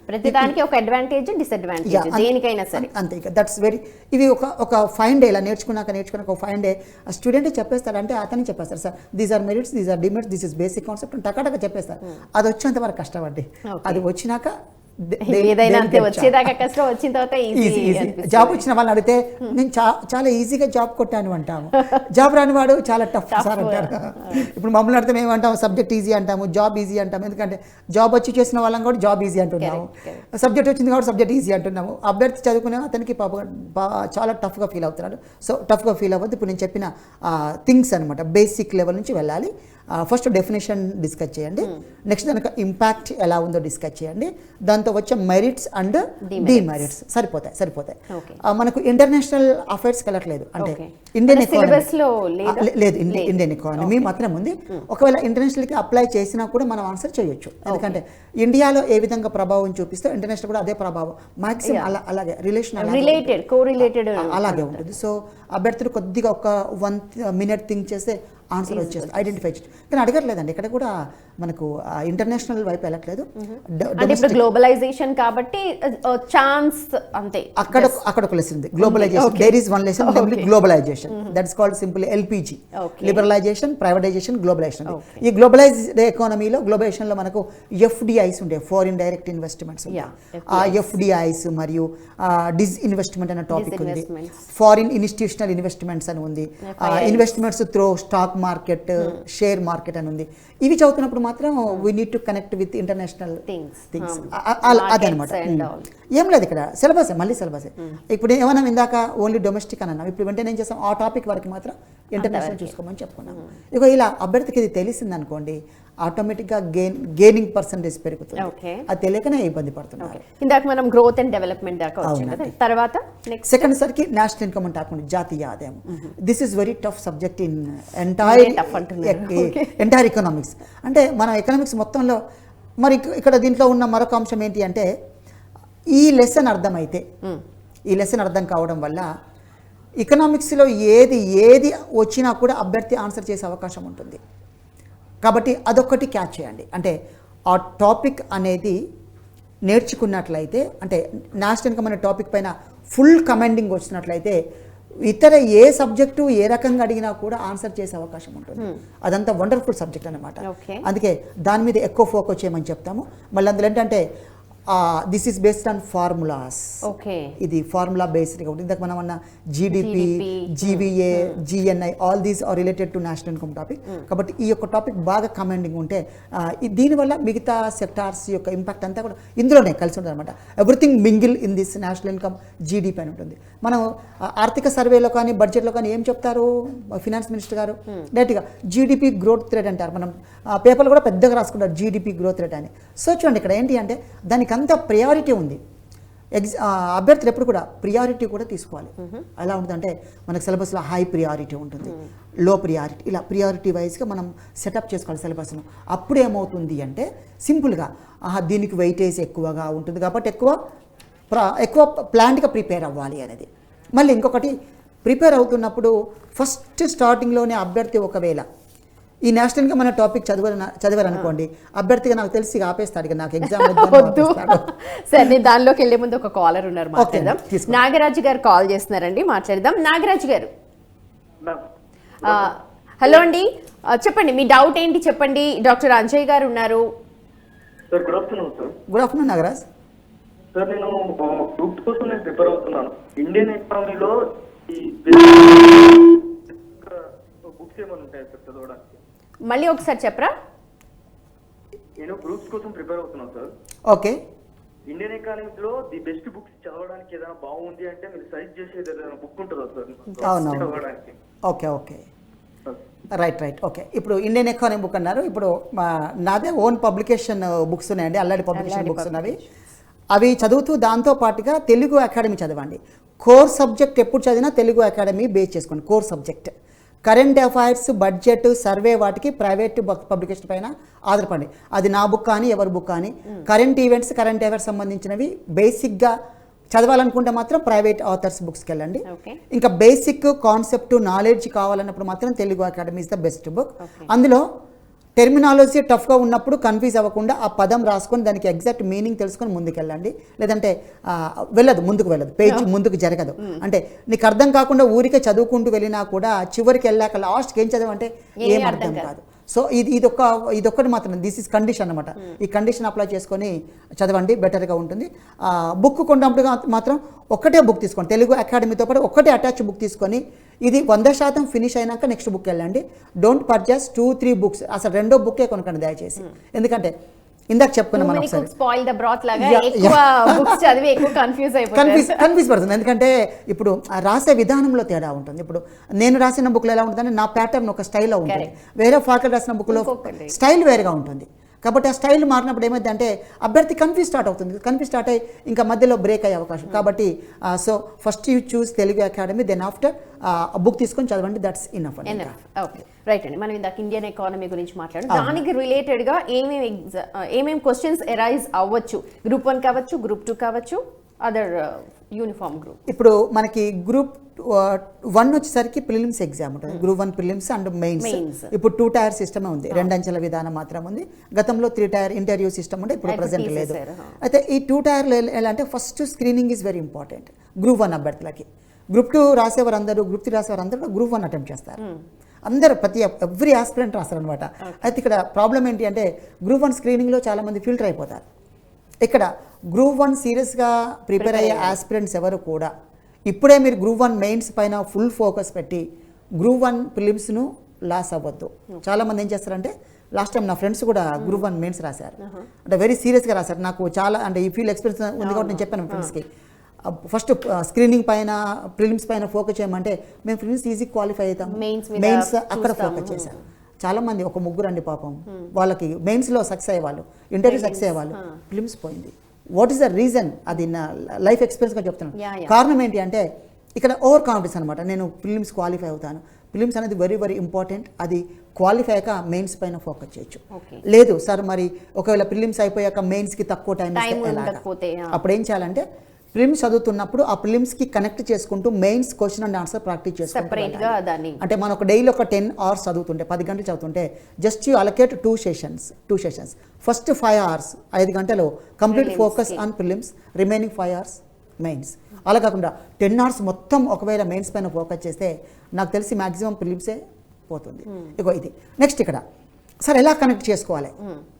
ప్రతిదానికి ఒక అడ్వాంటేజ్ డిసడ్వాంటేజ్ దేనికైనా సరే అంతే. ఇక దట్స్ వెరీ, ఇవి ఒక ఫైన్ డే ఇలా నేర్చుకున్నాక ఒక ఫైన్ డే స్టూడెంట్ చెప్పేస్తాడు, అంటే అతన్ని చెప్పేస్తారు, sir these are merits, these are demerits, this is basic concept అని టకాటక చెప్పేస్తారు. అది వచ్చేంత వరకు కష్టపడ్డి, అది వచ్చినాక ఏదైనా అంతే, వచ్చేదాకా కష్టం, వచ్చిన తర్వాత ఈజీ. జాబ్ వచ్చిన వాళ్ళని అడిగితే నేను చాలా ఈజీగా జాబ్ కొట్టాను అంటాము, జాబ్ రాని వాడు చాలా టఫ్ సార్ అంటారు. ఇప్పుడు మమ్మల్ని అడిగితే మేము అంటాము సబ్జెక్ట్ ఈజీ అంటాము, జాబ్ ఈజీ అంటాము, ఎందుకంటే జాబ్ వచ్చి చేసిన వాళ్ళని కూడా జాబ్ ఈజీ అంటున్నాము, సబ్జెక్ట్ వచ్చింది కాబట్టి సబ్జెక్ట్ ఈజీ అంటున్నాము. అభ్యర్థి చదువుకునే అతనికి చాలా టఫ్గా ఫీల్ అవుతున్నాడు. సో టఫ్గా ఫీల్ అవ్వద్దు. ఇప్పుడు నేను చెప్పిన థింగ్స్ అనమాట, బేసిక్ లెవెల్ నుంచి వెళ్ళాలి. ఫస్ట్ డెఫినేషన్ డిస్కస్ చేయండి, నెక్స్ట్ దానికి ఇంపాక్ట్ ఎలా ఉందో డిస్కస్ చేయండి, దాంతో వచ్చే మెరిట్స్ అండ్ డిమెరిట్స్ సరిపోతాయి. మనకు ఇంటర్నేషనల్ అఫైర్స్కి వెళ్ళట్లేదు, అంటే ఇండియన్ ఎకానమీ లేదు, ఇండియన్ ఎకానమీ మాత్రం ఉంది. ఒకవేళ ఇంటర్నేషనల్కి అప్లై చేసినా కూడా మనం ఆన్సర్ చేయొచ్చు, ఎందుకంటే ఇండియాలో ఏ విధంగా ప్రభావం చూపిస్తే ఇంటర్నేషనల్ కూడా అదే ప్రభావం మాక్సిమం అలాగే రిలేటెడ్ అలాగే ఉంటుంది. సో అభ్యర్థులు కొద్దిగా ఒక 1 minute థింక్ చేస్తే ఆన్సర్ వచ్చేస్తుంది, ఐడెంటిఫై చేసి. కానీ అడగట్లేదండి, ఇక్కడ కూడా మనకు ఇంటర్నేషనల్ వైపు వెళ్ళట్లేదు, గ్లోబలైజేషన్ కాబట్టి ఛాన్స్ అంతే. అక్కడ ఒక లెసన్ ఉంది, globalisation. There is one lesson, globalisation, that's called simple LPG, liberalisation, privatisation, globalisation. ఈ గ్లోబలైజ్డ్ ఎకానమీలో, గ్లోబలైజేషన్లో మనకు ఎఫ్డిఐస్ ఉంటాయి, ఫారిన్ డైరెక్ట్ ఇన్వెస్ట్మెంట్స్. ఆ ఎఫ్డిఐస్ మరియు డిస్ఇన్వెస్ట్మెంట్ అనే టాపిక్ ఉంది, ఫారిన్ ఇన్స్టిట్యూషనల్ ఇన్వెస్ట్మెంట్స్ అని ఉంది, investments through stock market, share market అని ఉంది. ఇవి చదువుతున్నప్పుడు మాత్రం we need to connect with international things. అదనమాట. ఏం లేదు ఇక్కడ సిలబస్, మళ్ళీ సిలబస్. ఇప్పుడు ఏమన్నా ఇందాక ఓన్లీ డొమెస్టిక్ అని అన్నాం, ఇప్పుడు వెంటనే ఏం చేస్తాం, ఆ టాపిక్ వరకు మాత్రం ఇంటర్నేషనల్ చూసుకోమని చెప్పుకున్నాం. ఇక ఇలా అభ్యర్థికి ఇది తెలిసింది అనుకోండి, ఆటోమేటిక్గా గెయినింగ్ పర్సెంటేజ్ పెరుగుతుంది. అది తెలియకనే ఇబ్బంది పడుతున్నారు. ఇందాక మనం గ్రోత్ అండ్ డెవలప్మెంట్ దాకా వచ్చాం కదా, తర్వాత సెకండ్ సరికి నేషనల్ ఇన్కమ్ అంటే టాపిక్, జాతీయ ఆదాయం. This is very tough subject in entire economics. అంటే మనం ఎకనామిక్స్ మొత్తంలో మరి ఇక్కడ దీంట్లో ఉన్న మరొక అంశం ఏంటి అంటే, ఈ లెసన్ అర్థం కావడం వల్ల ఎకనామిక్స్లో ఏది వచ్చినా కూడా అభ్యర్థి ఆన్సర్ చేసే అవకాశం ఉంటుంది. కాబట్టి అదొక్కటి క్యాచ్ చేయండి. అంటే ఆ టాపిక్ అనేది నేర్చుకున్నట్లయితే, అంటే నేషనల్ ఇన్కమ్ అనే టాపిక్ పైన ఫుల్ కమాండింగ్ వచ్చినట్లయితే ఇతర ఏ సబ్జెక్టు ఏ రకంగా అడిగినా కూడా ఆన్సర్ చేసే అవకాశం ఉంటుంది. అదంతా వండర్ఫుల్ సబ్జెక్ట్ అనమాట. అందుకే దాని మీద ఎక్కువ ఫోకస్ చేయమని చెప్తాము. మళ్ళీ అందులో ఏంటంటే this is based on formulas. ఇది ఫార్ములా బేస్డ్ కాబట్టి ఇందాక మనం అన్న GDP, GVA, GNI, all these are related to national income topic. కాబట్టి ఈ యొక్క టాపిక్ బాగా కమాండింగ్ ఉంటే దీనివల్ల మిగతా సెక్టార్స్ యొక్క ఇంపాక్ట్ అంతా కూడా ఇందులోనే కలిసి ఉంటుంది అనమాట. Everything mingle in this national income GDP అని ఉంటుంది. మనం ఆర్థిక సర్వేలో కానీ బడ్జెట్లో కానీ ఏం చెప్తారు ఫినాన్స్ మినిస్టర్ గారు, డైరెక్ట్గా జీడిపి గ్రోత్ రేట్ అంటారు. మనం పేపర్లు కూడా పెద్దగా రాసుకుంటారు జీడిపి గ్రోత్ రేట్ అని. సో చూడండి ఇక్కడ ఏంటి అంటే దానికి అంత ప్రయారిటీ ఉంది. అభ్యర్థులు ఎప్పుడు కూడా ప్రియారిటీ కూడా తీసుకోవాలి. ఎలా ఉంటుందంటే మనకు సిలబస్లో హై ప్రియారిటీ ఉంటుంది, లో ప్రియారిటీ, ఇలా ప్రియారిటీ వైజ్గా మనం సెటప్ చేసుకోవాలి సిలబస్ను. అప్పుడు ఏమవుతుంది అంటే సింపుల్గా దీనికి వెయిటేజ్ ఎక్కువగా ఉంటుంది కాబట్టి ఎక్కువ ప్లాన్డ్గా ప్రిపేర్ అవ్వాలి అనేది. మళ్ళీ ఇంకొకటి, ప్రిపేర్ అవుతున్నప్పుడు ఫస్ట్ స్టార్టింగ్లోనే అభ్యర్థి ఒకవేళ ఈ నేషనల్ ఇన్కమ్ అనే టాపిక్ చదివారనుకోండి, అభ్యర్థిగా నాకు తెలిసి ఆపేస్తాడు, నాకు ఎగ్జామ్ వద్దు. సరే, దానిలోకి వెళ్ళే ముందు ఒక కాలర్ ఉన్నారు, మాట్లాడదాం. నాగరాజు గారు కాల్ చేస్తున్నారండి, మాట్లాడదాం. నాగరాజు గారు, హలో అండి, చెప్పండి మీ డౌట్ ఏంటి చెప్పండి. డాక్టర్ అంజయ్ గారు ఉన్నారు. Good afternoon Nagaraj. సార్, నేను గ్రూప్ కోసం నేను ప్రిపేర్ అవుతున్నాను. ఇండియన్ ఎకానమీలో ఈ బుక్స్ ఏమైనా ఉంటాయి సార్ చదవడానికి? మళ్ళీ ఒకసారి చెప్పరా? నేను గ్రూప్స్ కోసం ప్రిపేర్ అవుతున్నాను సార్. ఓకే. ఇండియన్ ఎకానమీస్ లో ది బెస్ట్ బుక్స్ చదవడానికి ఏదైనా బాగుంది అంటే మీరు సజెస్ట్ చేసేది ఏదైనా బుక్ ఉంటుందా సార్ చదవడానికి? Okay, right. ఓకే, ఇప్పుడు ఇండియన్ ఎకానమీ బుక్ అన్నారు. ఇప్పుడు నాదే ఓన్ పబ్లికేషన్ బుక్స్ ఉన్నాయండి, అల్లాడి పబ్లికేషన్ బుక్స్ ఉన్నవి. అవి చదువుతూ దాంతో పాటుగా తెలుగు అకాడమీ చదవండి. కోర్ సబ్జెక్ట్ ఎప్పుడు చదివినా తెలుగు అకాడమీ బేస్ చేసుకోండి. Core subject current affairs, budget, survey వాటికి ప్రైవేట్ పబ్లికేషన్ పైన ఆధారపడి, అది నా బుక్ కానీ ఎవరి బుక్ కానీ, కరెంట్ ఈవెంట్స్, కరెంట్ అఫైర్స్ సంబంధించినవి బేసిక్గా చదవాలనుకుంటే మాత్రం ప్రైవేట్ ఆథర్స్ బుక్స్కి వెళ్ళండి. ఇంకా బేసిక్ కాన్సెప్ట్ నాలెడ్జ్ కావాలన్నప్పుడు మాత్రం Telugu academy is the best book. అందులో టెర్మినాలజీ టఫ్గా ఉన్నప్పుడు కన్ఫ్యూజ్ అవ్వకుండా ఆ పదం రాసుకొని దానికి ఎగ్జాక్ట్ మీనింగ్ తెలుసుకొని ముందుకెళ్ళండి. లేదంటే ముందుకు వెళ్ళదు, పేజ్ ముందుకు జరగదు. అంటే నీకు అర్థం కాకుండా ఊరికే చదువుకుంటూ వెళ్ళినా కూడా చివరికి వెళ్ళాక లాస్ట్కి ఏం చదవంటే ఏం అర్థం కాదు. సో ఇదొక్కటి మాత్రం, దిస్ ఇస్ కండిషన్ అనమాట. ఈ కండిషన్ అప్లై చేసుకొని చదవండి, బెటర్గా ఉంటుంది. బుక్ కొన్నప్పుడు మాత్రం ఒకటే బుక్ తీసుకోండి, తెలుగు అకాడమీతో పాటు ఒకటే అటాచ్ బుక్ తీసుకొని ఇది 100% ఫినిష్ అయినాక నెక్స్ట్ బుక్ వెళ్ళండి. డోంట్ పర్చేస్ 2-3 బుక్స్, అసలు రెండో బుక్కే కొనకండి దయచేసి. ఎందుకంటే ఇందాక చెప్పుకున్నాం మనం కన్ఫ్యూజ్ పడుతుంది. ఎందుకంటే ఇప్పుడు రాసే విధానంలో తేడా ఉంటుంది. ఇప్పుడు నేను రాసిన బుక్లో ఎలా ఉంటుందంటే నా ప్యాటర్న్ ఒక స్టైల్లో ఉంటుంది, వేరే ఫ్యాకల్టీ రాసిన బుక్లో స్టైల్ వేరుగా ఉంటుంది. కాబట్టి ఆ స్టైల్ మారినప్పుడు ఏమైందంటే అభ్యర్థి కన్ఫ్యూజ్ స్టార్ట్ అవుతుంది. కన్ఫ్యూజ్ స్టార్ట్ అయ్యి ఇంకా మధ్యలో బ్రేక్ అయ్యే అవకాశం. కాబట్టి so first you choose Telugu academy, then after book తీసుకొని చదవండి, దట్స్ ఇనఫ్. ఓకే, రైట్ అండి. మనం ఇందాక ఇండియన్ ఎకానమీ గురించి మాట్లాడాం. దానికి రిలేటెడ్గా ఏమేమి క్వశ్చన్స్ ఎరైజ్ అవ్వచ్చు? గ్రూప్ 1 కావచ్చు, గ్రూప్ 2 కావచ్చు, అదర్ యూనిఫామ్ గ్రూప్. ఇప్పుడు మనకి గ్రూప్ 1 వచ్చేసరికి ప్రిలిమ్స్ ఎగ్జామ్ ఉంటుంది. Group 1 prelims and mains. ఇప్పుడు 2 టైర్ సిస్టమే ఉంది, 2 అంచెల విధానం మాత్రం ఉంది. గతంలో 3 టైర్ ఇంటర్వ్యూ సిస్టమ్ ఉంటే ఇప్పుడు ప్రజెంట్ లేదు. అయితే ఈ 2 టైర్లు ఎలా అంటే first screening is very important group 1 అభ్యర్థులకి. గ్రూప్ 2 రాసేవారు అందరూ, గ్రూప్ 3 రాసేవారు అందరూ గ్రూప్ 1 అటెంప్ట్ చేస్తారు. అందరూ ఎవ్రీ ఆస్పిరెంట్ రాస్తారు అనమాట. అయితే ఇక్కడ ప్రాబ్లం ఏంటి అంటే గ్రూప్ 1 స్క్రీనింగ్లో చాలామంది ఫిల్టర్ అయిపోతారు. ఇక్కడ గ్రూప్ 1 సీరియస్గా ప్రిపేర్ అయ్యే ఆస్పిరెంట్స్ ఎవరు కూడా ఇప్పుడే మీరు గ్రూప్ 1 మెయిన్స్ పైన ఫుల్ ఫోకస్ పెట్టి గ్రూప్ 1 ప్రిలిమ్స్ను లాస్ అవ్వద్దు. చాలామంది ఏం చేస్తారంటే లాస్ట్ టైం నా ఫ్రెండ్స్ కూడా గ్రూప్ 1 మెయిన్స్ రాశారు, అంటే వెరీ సీరియస్గా రాశారు. నాకు చాలా అంటే ఈ ఫీల్డ్ ఎక్స్పీరియన్స్ ఉంది కాబట్టి నేను చెప్పాను ఫ్రెండ్స్కి, ఫస్ట్ స్క్రీనింగ్ పైన ప్రిలిమ్స్ పైన ఫోకస్ చేయమంటే మేము ప్రిలిమ్స్ ఈజీ క్వాలిఫై అవుతాం, మెయిన్స్ అక్కడ ఫోకస్ చేశాం. చాలామంది ఒక ముగ్గురు అండి పాపం, వాళ్ళకి మెయిన్స్లో సక్సెస్ అయ్యేవాళ్ళు, ఇంటర్వ్యూ సక్సెస్ అయ్యేవాళ్ళు, ప్రిలిమ్స్ పోయింది. What is the reason? అది నా లైఫ్ ఎక్స్పీరియన్స్గా చెప్తున్నాను. కారణం ఏంటి అంటే ఇక్కడ ఓవర్ కాన్ఫిడెన్స్ అనమాట. నేను ప్రిలిమ్స్ క్వాలిఫై అవుతాను. ప్రిలిమ్స్ అనేది వెరీ వెరీ ఇంపార్టెంట్. అది క్వాలిఫై అయ్యాక మెయిన్స్ పైన ఫోకస్ చేయొచ్చు. లేదు సార్ మరి ఒకవేళ ప్రిలిమ్స్ అయిపోయాక మెయిన్స్కి తక్కువ టైం అప్పుడు ఏం చేయాలంటే ప్రిలిమ్స్ చదువుతున్నప్పుడు ఆ ప్రిలిమ్స్కి కనెక్ట్ చేసుకుంటూ mains question and answer practice చేసుకుంటాం. అంటే మనం ఒక డైలీ ఒక 10 hours చదువుతుంటే 10 గంటలు చదువుతుంటే just you allocate 2 sessions. First 5 hours 5 గంటలు complete focus on prelims, remaining 5 hours mains. అలా కాకుండా 10 hours మొత్తం ఒకవేళ మెయిన్స్ పైన ఫోకస్ చేస్తే నాకు తెలిసి మ్యాక్సిమం ప్రిలిమ్సే పోతుంది. ఇగో ఇది నెక్స్ట్ ఇక్కడ సార్ ఎలా కనెక్ట్ చేసుకోవాలి?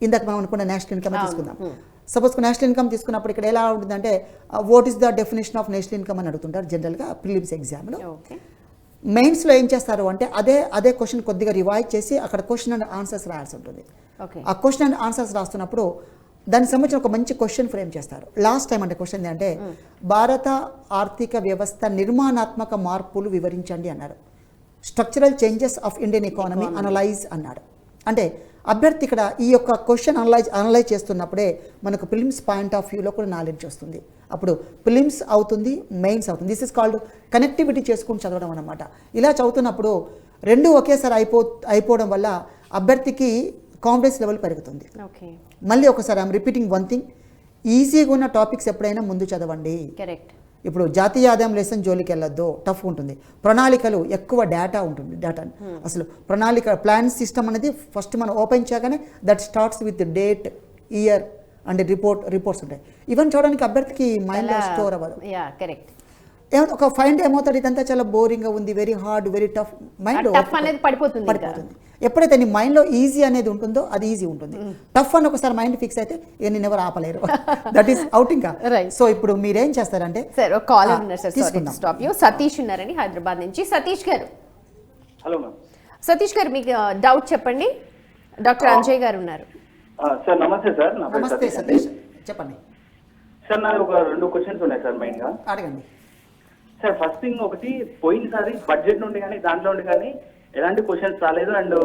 ఇందాక మనం అనుకున్న నేషనల్ ఇన్కమ్ తీసుకుందాం. సపోజ్ నేషనల్ ఇన్కమ్ తీసుకున్నప్పుడు ఇక్కడ ఎలా ఉంటుందంటే what is the definition of national income అని అడుగుతుంటారు జనరల్గా ప్రిలిమ్స్ ఎగ్జామ్లో. మెయిన్స్లో ఏం చేస్తారు అంటే అదే క్వశ్చన్ కొద్దిగా రివైజ్ చేసి అక్కడ క్వశ్చన్ అండ్ ఆన్సర్స్ రాయాల్సి ఉంటుంది. ఆ క్వశ్చన్ అండ్ ఆన్సర్స్ రాస్తున్నప్పుడు దానికి సంబంధించిన ఒక మంచి క్వశ్చన్ ఫ్రేమ్ చేస్తారు. లాస్ట్ టైం అంటే క్వశ్చన్ అంటే భారత ఆర్థిక వ్యవస్థ నిర్మాణాత్మక మార్పులు వివరించండి అన్నారు. Structural changes of Indian economy analyse అన్నాడు. అంటే అభ్యర్థి ఇక్కడ ఈ యొక్క క్వశ్చన్ అనలైజ్ చేస్తున్నప్పుడే మనకు ప్రిలిమ్స్ పాయింట్ ఆఫ్ వ్యూలో కూడా నాలెడ్జ్ వస్తుంది. అప్పుడు ప్రిలిమ్స్ అవుతుంది, మెయిన్స్ అవుతుంది. దిస్ ఇస్ కాల్డ్ కనెక్టివిటీ చేసుకుని చదవడం అనమాట. ఇలా చదువుతున్నప్పుడు రెండు ఒకేసారి అయిపోవడం వల్ల అభ్యర్థికి కాన్ఫిడెన్స్ లెవెల్ పెరుగుతుంది. మళ్ళీ ఒకసారి ఐఎమ్ రిపీటింగ్ వన్ థింగ్, ఈజీగా ఉన్న టాపిక్స్ ఎప్పుడైనా ముందు చదవండి. కరెక్ట్. ఇప్పుడు జాతీయ ఆదాయం లెసన్ జోలికి వెళ్ళొద్దు, టఫ్ ఉంటుంది. ప్రణాళికలు ఎక్కువ డేటా ఉంటుంది. అసలు ప్రణాళిక ప్లాన్ సిస్టమ్ అనేది ఫస్ట్ మనం ఓపెన్ చేయగానే that starts with date, year and reports ఉంటాయి. ఇవన్నీ చూడడానికి అభ్యర్థికి మైండ్లో స్టోర్ అవ్వదు. ఒక ఫైండ్ ఏమవుతాడు, ఇదంతా చాలా బోరింగ్గా ఉంది, very hard, very tough, mind పడిపోతుంది. ఎప్పుడైతే నీ మైండ్లో ఈజీ అనేది ఉంటుందో అది ఈజీ ఉంటుంది. టఫ్ అని ఒకసారి మైండ్ ఫిక్స్ అయితే నేను ఎవరు ఆపలేరు. That is out. ఇంకా సో ఇప్పుడు మీరేం చేస్తారంటే సతీష్ ఉన్నారని హైదరాబాద్ నుంచి. సతీష్ గారు, హలో మ్యామ్. సతీష్ గారు మీకు డౌట్ చెప్పండి. డాక్టర్ అంజయ్ గారు ఉన్నారు. సార్ నమస్తే సార్. నమస్తే సతీష్, చెప్పండి సార్. నాకు ఒక 2 క్వశ్చన్స్ ఉన్నాయి సార్ మెయిన్ గా. అడగండి సార్. ఫస్ట్ థింగ్ ఒకటి, పోయినసారి బడ్జెట్ నుండి కానీ దాంట్లో నుండి కానీ ఎలాంటి క్వశ్చన్స్ రాలేదు, అండ్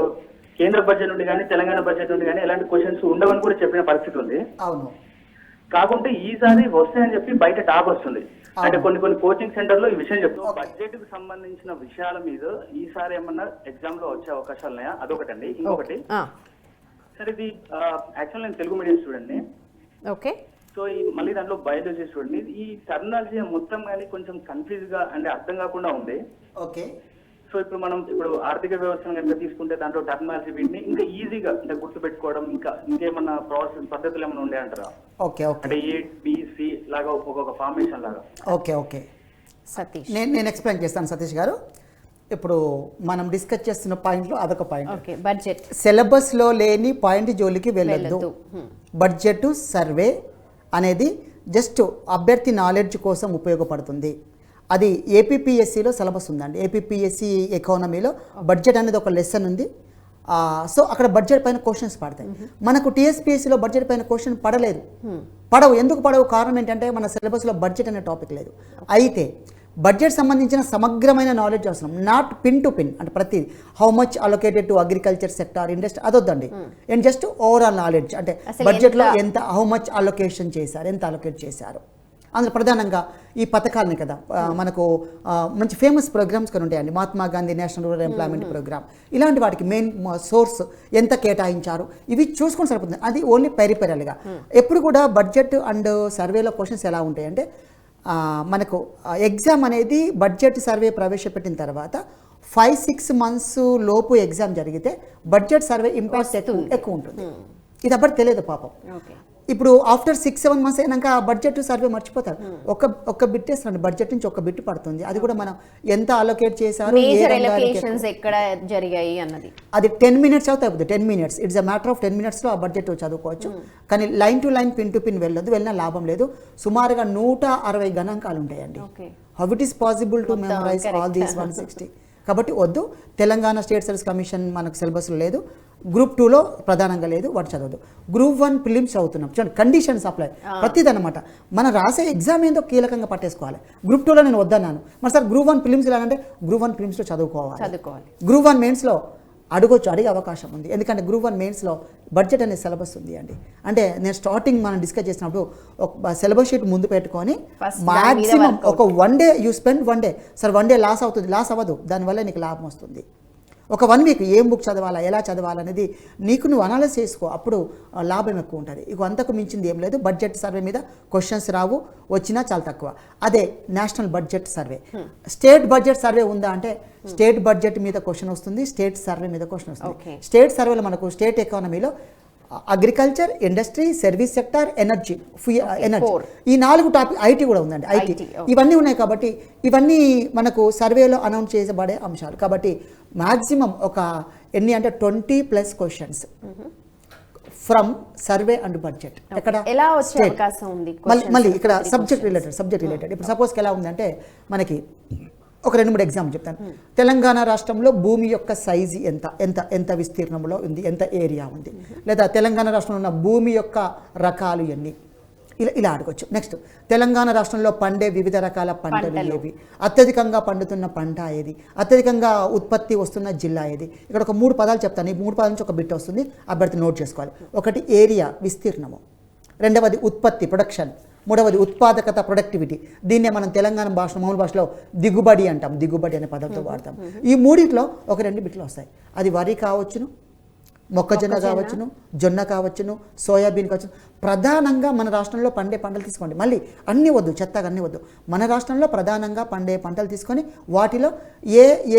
కేంద్ర బడ్జెట్ నుండి కానీ తెలంగాణ బడ్జెట్ నుండి కానీ ఎలాంటి క్వశ్చన్స్ ఉండవని కూడా చెప్పిన పరిస్థితి ఉంది. అవును. కాకుంటే ఈసారి వస్తాయని చెప్పి బయట టాక్ వస్తుంది. అంటే కొన్ని కోచింగ్ సెంటర్ లో ఈ విషయం చెప్తాం. బడ్జెట్ కు సంబంధించిన విషయాల మీద ఈసారి ఏమన్నా ఎగ్జామ్ లో వచ్చే అవకాశాలు ఉన్నాయా? అదొకటండి. ఇంకొకటి సార్, ఇది యాక్చువల్ నేను తెలుగు మీడియం స్టూడెంట్ ని. ఓకే. సో మళ్ళీ దాంట్లో బయాలజీ స్టూడెంట్. ఈ టర్మినాలజీ మొత్తం కానీ కొంచెం కన్ఫ్యూజ్ గా అంటే అర్థం కాకుండా ఉంది. ఓకే. సో ఇప్పుడు మనం ఆర్థిక వ్యవస్థను కనుక తీసుకుంటే దాంట్లో టెక్నాలజీ వీటిని ఇంకా ఈజీగా అంటే గుర్తుపెట్టుకోవడం ఇంకేమన్నా ప్రాసెస్ పద్ధతులు ఏమైనా ఉండే అంటారా? ఓకే ఓకే అంటే A B C లాగా ఒక్కొక్క ఫార్మేషన్ లాగా. ఓకే ఓకే సతీష్ నేను ఎక్స్ప్లెయిన్ చేస్తాను సతీష్ గారు. ఇప్పుడు మనం డిస్కస్ చేస్తున్న పాయింట్లో అదొక పాయింట్. ఓకే బడ్జెట్ సిలబస్లో లేని పాయింట్ జోలికి వెళ్ళొద్దు. వెళ్ళొద్దు. బడ్జెట్ సర్వే అనేది జస్ట్ అభ్యర్థి నాలెడ్జ్ కోసం ఉపయోగపడుతుంది. అది ఏపీపీఎస్సిలో సిలబస్ ఉందండి. ఏపీపీఎస్సి ఎకానమీలో బడ్జెట్ అనేది ఒక లెసన్ ఉంది. సో అక్కడ బడ్జెట్ పైన క్వశ్చన్స్ పడతాయి. మనకు టీఎస్పీఎస్సిలో బడ్జెట్ పైన క్వశ్చన్ పడవు. ఎందుకు పడవు? కారణం ఏంటంటే మన సిలబస్లో బడ్జెట్ అనే టాపిక్ లేదు. అయితే బడ్జెట్ సంబంధించిన సమగ్రమైన నాలెడ్జ్ అవసరం, నాట్ పిన్ టు పిన్ అంటే ప్రతి how much allocated to agriculture sector industry అదొద్దండి. అండ్ జస్ట్ ఓవరాల్ నాలెడ్జ్ అంటే బడ్జెట్లో ఎంత హౌ మచ్ అలొకేషన్ చేశారు, ఎంత అలొకేట్ చేశారు. అందులో ప్రధానంగా ఈ పథకాలని కదా మనకు మంచి ఫేమస్ ప్రోగ్రామ్స్ కొన్ని ఉంటాయండి. Mahatma Gandhi national rural employment program, ఇలాంటి వాటికి మెయిన్ సోర్స్ ఎంత కేటాయించారు ఇవి చూసుకొని సరిపోతుంది. అది ఓన్లీ పెరిపెరల్గా. ఎప్పుడు కూడా బడ్జెట్ అండ్ సర్వేలో క్వశ్చన్స్ ఎలా ఉంటాయంటే మనకు ఎగ్జామ్ అనేది బడ్జెట్ సర్వే ప్రవేశపెట్టిన తర్వాత 5-6 months లోపు ఎగ్జామ్ జరిగితే బడ్జెట్ సర్వే ఇంపాక్ట్ ఎక్కువ ఉంటుంది. ఇది అప్పటికి తెలియదు పాపం. ఇప్పుడు ఆఫ్టర్ 6-7 months అయినాక బడ్జెట్ సర్వే మర్చిపోతారు. ఒక్క బిట్ వేస్తారండి, బడ్జెట్ నుంచి ఒక బిట్ పడుతుంది. అది కూడా మనం ఎంత అలొకేట్ చేశారు, ఎక్కడ జరిగాయి అన్నది అది 10 minutes అవుతాయి. 10 minutes it's a matter of 10 minutesలో ఆ బడ్జెట్ చదువుకోవచ్చు. కానీ line to line pin to pin వెళ్ళొద్దు, వెళ్ళిన లాభం లేదు. సుమారుగా 160 గణాంకాలు ఉంటాయండి. How it is possible to memorize all these 160? కాబట్టి వద్దు. తెలంగాణ స్టేట్ సర్వీస్ కమిషన్ మనకు సిలబస్లో లేదు. గ్రూప్ 2లో ప్రధానంగా లేదు, వాటి చదవద్దు. గ్రూప్ 1 ప్రిలిమ్స్ చదువుతున్నాం చూడండి, కండిషన్స్ అప్లై ప్రతిదనమాట. మనం రాసే ఎగ్జామ్ ఏందో కీలకంగా పట్టేసుకోవాలి. గ్రూప్ 2లో నేను వద్దన్నాను, మరి సార్ గ్రూప్ 1 ప్రిలిమ్స్ ఎలాగంటే గ్రూప్ 1 ప్రిలిమ్స్లో చదువుకోవాలి. గ్రూప్ 1 మెయిన్స్లో అడిగే అవకాశం ఉంది. ఎందుకంటే గ్రూప్ 1 మెయిన్స్లో బడ్జెట్ అనే సిలబస్ ఉంది అండి. అంటే నేను స్టార్టింగ్ మనం డిస్కస్ చేసినప్పుడు ఒక సిలబస్ షీట్ ముందు పెట్టుకొని మ్యాక్సిమం ఒక 1 day you spend 1 day. Sir 1 day loss అవుతుంది, లాస్ అవ్వదు, దానివల్ల నీకు లాభం వస్తుంది. ఒక 1 week ఏం బుక్ చదవాలా, ఎలా చదవాలనేది నీకు నువ్వు అనాలిసిస్ చేసుకో, అప్పుడు లాభం ఎక్కువ ఉంటుంది. ఇక అంతకు మించింది ఏం లేదు. బడ్జెట్ సర్వే మీద క్వశ్చన్స్ రావు, వచ్చినా చాలా తక్కువ. అదే national budget survey. State budget survey ఉందా అంటే స్టేట్ బడ్జెట్ మీద క్వశ్చన్ వస్తుంది, స్టేట్ సర్వే మీద క్వశ్చన్ వస్తుంది. స్టేట్ సర్వేలో మనకు స్టేట్ ఎకానమీలో agriculture, industry, service sector, energy ఈ 4 టాపిక్, ఐటీ కూడా ఉందండి. ఐటీ ఇవన్నీ ఉన్నాయి. కాబట్టి ఇవన్నీ మనకు సర్వేలో అనౌన్స్ చేయబడే అంశాలు. కాబట్టి మ్యాక్సిమం ఒక ఎన్ని అంటే 20+ questions from survey and budget. ఎక్కడ మళ్ళీ ఇక్కడ సబ్జెక్ట్ రిలేటెడ్. ఇప్పుడు సపోజ్కి ఎలా ఉందంటే మనకి ఒక 2-3 ఎగ్జాంపుల్ చెప్తాను. తెలంగాణ రాష్ట్రంలో భూమి యొక్క సైజు ఎంత విస్తీర్ణంలో ఉంది, ఎంత ఏరియా ఉంది, లేదా తెలంగాణ రాష్ట్రంలో ఉన్న భూమి యొక్క రకాలు ఎన్ని, ఇలా అడగొచ్చు. నెక్స్ట్ తెలంగాణ రాష్ట్రంలో పండే వివిధ రకాల పంటలు ఏవి, అత్యధికంగా పండుతున్న పంట ఏది, అత్యధికంగా ఉత్పత్తి వస్తున్న జిల్లా ఏది. ఇక్కడ ఒక 3 పదాలు చెప్తాను. ఈ 3 పదాల నుంచి ఒక బిట్ వస్తుంది, అభ్యర్థి నోట్ చేసుకోవాలి. ఒకటి ఏరియా విస్తీర్ణము, రెండవది ఉత్పత్తి ప్రొడక్షన్, మూడవది ఉత్పాదకత ప్రొడక్టివిటీ. దీన్నే మనం తెలంగాణ మామూలు భాషలో దిగుబడి అంటాం, దిగుబడి అనే పదంతో వాడతాం. ఈ 3 ఒక 2 బిట్లు వస్తాయి. అది వరి కావచ్చును, మొక్కజొన్న కావచ్చును, జొన్న కావచ్చును, సోయాబీన్ కావచ్చు. ప్రధానంగా మన రాష్ట్రంలో పండే పంటలు తీసుకోండి. మళ్ళీ అన్నీ వద్దు, చెత్తగా అన్నీ వద్దు. మన రాష్ట్రంలో ప్రధానంగా పండే పంటలు తీసుకొని వాటిలో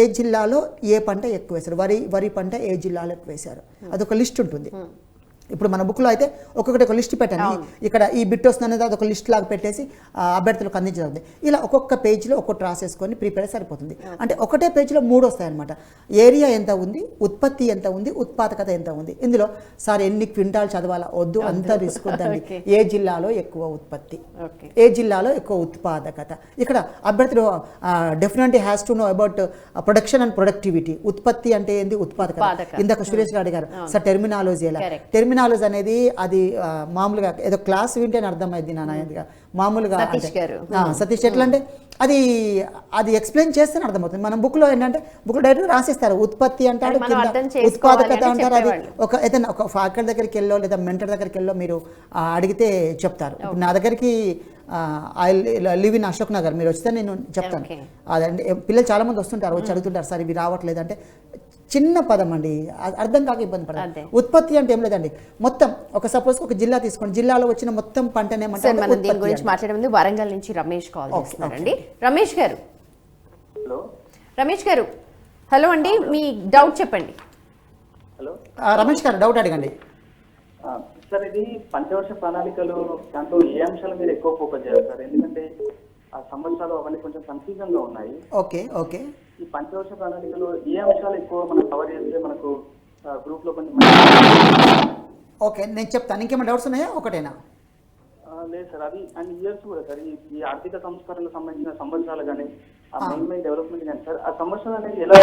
ఏ జిల్లాలో ఏ పంట ఎక్కువ వేశారు, వరి పంట ఏ జిల్లాలో ఎక్కువ వేశారు, అదొక లిస్ట్ ఉంటుంది. ఇప్పుడు మన బుక్లో అయితే ఒక్కొక్కటి ఒక లిస్ట్ పెట్టండి. ఇక్కడ ఈ బిట్ వస్తుంది అనేది అదొక లిస్ట్ లాగా పెట్టేసి అభ్యర్థులకు అందించడం. ఇలా ఒక్కొక్క పేజీలో ఒక్కొక్కటి రాసేసుకొని ప్రిపేర్ సరిపోతుంది. అంటే ఒకటే పేజీలో 3 వస్తాయన్నమాట. ఏరియా ఎంత ఉంది, ఉత్పత్తి ఎంత ఉంది, ఉత్పాదకత ఎంత ఉంది. ఇందులో సార్ ఎన్ని క్వింటాలు చదవాలా, వద్దు, అంత రిస్క్ వద్దండి. ఏ జిల్లాలో ఎక్కువ ఉత్పత్తి, ఏ జిల్లాలో ఎక్కువ ఉత్పాదకత. ఇక్కడ అభ్యర్థులు definitely has to know about production and productivity. ఉత్పత్తి అంటే ఏంది, ఉత్పాదకత. ఇందాక సురేష్ గారు అడిగారు సార్ టెర్మినాలజీ ఎలా. టెర్మినాలజీ అనేది అది మామూలుగా ఏదో క్లాస్ వింటేనే అర్థమైంది నాన్న. మామూలుగా సతీష్ ఎట్లా అంటే అది ఎక్స్ప్లెయిన్ చేస్తేనే అర్థమవుతుంది. మనం బుక్లో ఏంటంటే బుక్ డైరెక్ట్ రాసిస్తారు. ఉత్పత్తి అంటాడు, ఉత్పాదకత అంటారు. అది ఏదైనా ఒక ఫ్యాకల్టీ దగ్గరికి వెళ్ళో లేదా మెంటర్ దగ్గరికి వెళ్ళో మీరు అడిగితే చెప్తారు. ఇప్పుడు నా దగ్గరికి I live in Ashok Nagar, మీరు వస్తే నేను చెప్తాను. అదండి పిల్లలు చాలా మంది వస్తుంటారు, వచ్చి అడుగుతుంటారు సార్ ఇవి రావట్లేదు అంటే. చిన్న పదం అండి, అర్థం కాక ఇబ్బంది పడాలి. ఉత్పత్తి అంటే ఏం లేదండి, మొత్తం ఒక సపోజ్ ఒక జిల్లా తీసుకోండి, జిల్లాలో వచ్చిన మొత్తం పంటనే దీని గురించి మాట్లాడే ముందు వరంగల్ నుంచి రమేష్ కాల్ చేస్తున్నారండి. రమేష్ గారు హలో అండి, మీ డౌట్ చెప్పండి. హలో రమేష్ గారు డౌట్ అడగండి. సార్, ఇది పంచవర్ష ప్రణాళికలు దాంట్లో ఏ అంశాల మీద ఎక్కువ ఫోకస్ చేయాలి సార్? ఎందుకంటే ఆ సంవత్సరాలు అవన్నీ కొంచెం కన్ఫ్యూజన్ గా ఉన్నాయి. ఓకే ఓకే ఈ పంచవర్ష ప్రణాళికలో ఏ అంశాలు ఎక్కువ మనం కవర్ చేస్తే మనకు గ్రూప్ లో కొంచెం ఓకే నేను చెప్తాను. ఇంకేమైనా డౌట్స్ ఉన్నాయా? ఒకటేనా? లేదు సార్, అది అండ్ ఇయర్స్ కూడా సార్. ఈ ఆర్థిక సంస్కరణలకు సంబంధించిన సంవత్సరాలు కానీ ఆ మెయిన్ డెవలప్మెంట్ కానీ సార్, ఆ సంవత్సరాలు అనేది ఎలా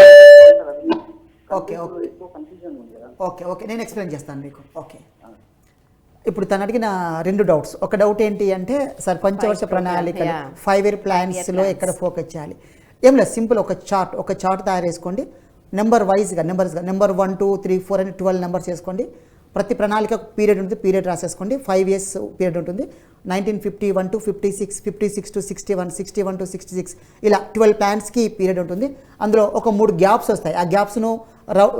సార్? అది ఓకే ఓకే ఎక్కువ కన్ఫ్యూజన్ ఉంది కదా. ఓకే ఓకే నేను ఎక్స్ప్లెయిన్ చేస్తాను మీకు. ఓకే, ఇప్పుడు తను అడిగిన 2 డౌట్స్. ఒక డౌట్ ఏంటి అంటే సార్ పంచవర్ష ప్రణాళికలు 5 year ప్లాన్స్లో ఎక్కడ ఫోకస్ చేయాలి? ఏం లేదు, సింపుల్ ఒక చార్ట్ తయారు చేసుకోండి. నెంబర్ 1 2 3 4 అని 12 నెంబర్స్ చేసుకోండి. ప్రతి ప్రణాళిక పీరియడ్ ఉంటుంది, పీరియడ్ రాసేసుకోండి. 5 years పీరియడ్ ఉంటుంది. 1951 to 56, 56 to 61, 61 to 66 ఇలా 12 ప్లాన్స్కి పీరియడ్ ఉంటుంది. అందులో ఒక 3 గ్యాప్స్ వస్తాయి. ఆ గ్యాప్స్ను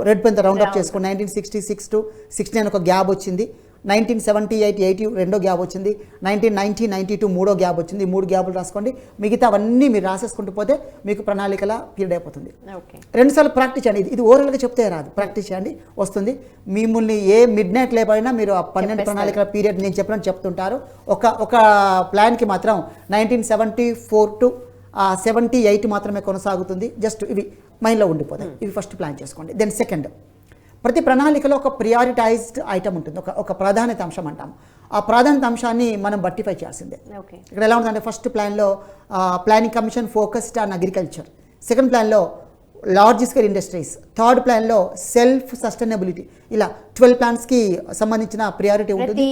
రెడ్ పెన్తో రౌండప్ చేసుకోండి. 1966 to 69 ఒక గ్యాప్ వచ్చింది. 1978 80 రెండో గ్యాప్ వచ్చింది. 1990 92 మూడో గ్యాప్ వచ్చింది. 3 గ్యాపులు రాసుకోండి. మిగతా అవన్నీ మీరు రాసేసుకుంటూ పోతే మీకు ప్రణాళికల పీరియడ్ అయిపోతుంది. 2 సార్లు ప్రాక్టీస్ చేయండి. ఇది ఓరల్గా చెప్తే రాదు, ప్రాక్టీస్ చేయండి, వస్తుంది. మిమ్మల్ని ఏ మిడ్ నైట్ లేకపోయినా మీరు ఆ 12 ప్రణాళికల పీరియడ్ నేను చెప్పినట్టు చెప్తుంటారు. ఒక ప్లాన్కి మాత్రం 1974 to 78 మాత్రమే కొనసాగుతుంది. జస్ట్ ఇవి మైండ్లో ఉండిపోతాయి. ఇవి ఫస్ట్ ప్లాన్ చేసుకోండి. దెన్ సెకండ్, ప్రతి ప్రణాళికలో ఒక ప్రియారిటైజ్డ్ ఐటమ్ ఉంటుంది, ఒక ప్రాధాన్యత అంశం అంటాం. ఆ ప్రాధాన్యత అంశాన్ని మనం బట్టిఫై చేయాల్సిందే. ఇక్కడ ఎలా ఉంటుందంటే ఫస్ట్ ప్లాన్లో planning commission focused on agriculture, second ప్లాన్లో లార్జ్ స్కేల్ ఇండస్ట్రీస్, థర్డ్ ప్లాన్లో సెల్ఫ్ సస్టైనబిలిటీ. ఇలా 12 ప్లాన్స్కి సంబంధించిన ప్రియారిటీ ఉంటుంది.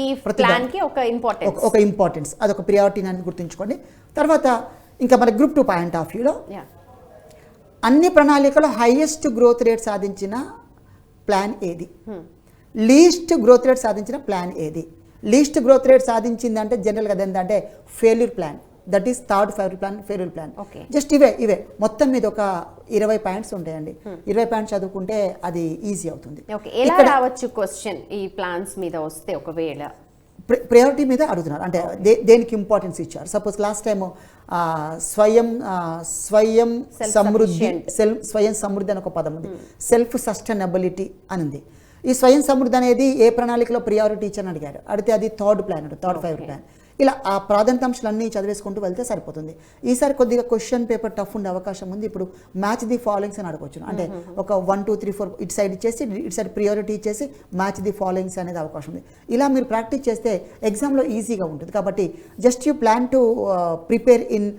ఒక ఇంపార్టెన్స్, అదొక ప్రియారిటీ అనేది గుర్తుంచుకోండి. తర్వాత ఇంకా మన గ్రూప్ 2 పాయింట్ ఆఫ్ వ్యూలో అన్ని ప్రణాళికలో హైయెస్ట్ గ్రోత్ రేట్ సాధించిన ప్లాన్ ఏది, లీస్ట్ గ్రోత్ రేట్ సాధించిన ప్లాన్ ఏది? లీస్ట్ గ్రోత్ రేట్ సాధించిందంటే జనరల్గా ఏంటంటే failure plan, that is third failure plan. Just ఇవే మొత్తం మీద ఒక 20 పాయింట్స్ ఉంటాయండి. 20 పాయింట్స్ చదువుకుంటే అది ఈజీ అవుతుంది. ఎలా రావచ్చు క్వశ్చన్ ఈ ప్లాన్స్ మీద వస్తే? ఒకవేళ ప్రయారిటీ మీద అడుగుతున్నారు అంటే దేనికి ఇంపార్టెన్స్ ఇచ్చారు. సపోజ్ లాస్ట్ టైం స్వయం సమృద్ధి అని ఒక పదం ఉంది. సెల్ఫ్ సస్టైనబిలిటీ అని ఉంది. ఈ స్వయం సమృద్ధి అనేది ఏ ప్రణాళికలో ప్రియారిటీ ఇచ్చని అడిగారు. అడిగితే అది third plan, third failure plan. ఇలా ఆ ప్రాధాన్యత అంశాలన్నీ చదివేసుకుంటూ వెళ్తే సరిపోతుంది. ఈసారి కొద్దిగా క్వశ్చన్ పేపర్ టఫ్ ఉండే అవకాశం ఉంది. ఇప్పుడు మ్యాచ్ ది ఫాలోయింగ్స్ అని అడగవచ్చు. అంటే ఒక 1 2 3 4 ఇటు సైడ్ ఇచ్చేసి ఇటు సైడ్ ప్రియారిటీ ఇచ్చేసి మ్యాచ్ ది ఫాలోయింగ్స్ అనేది అవకాశం ఉంది. ఇలా మీరు ప్రాక్టీస్ చేస్తే ఎగ్జామ్లో ఈజీగా ఉంటుంది. కాబట్టి just you plan to prepare in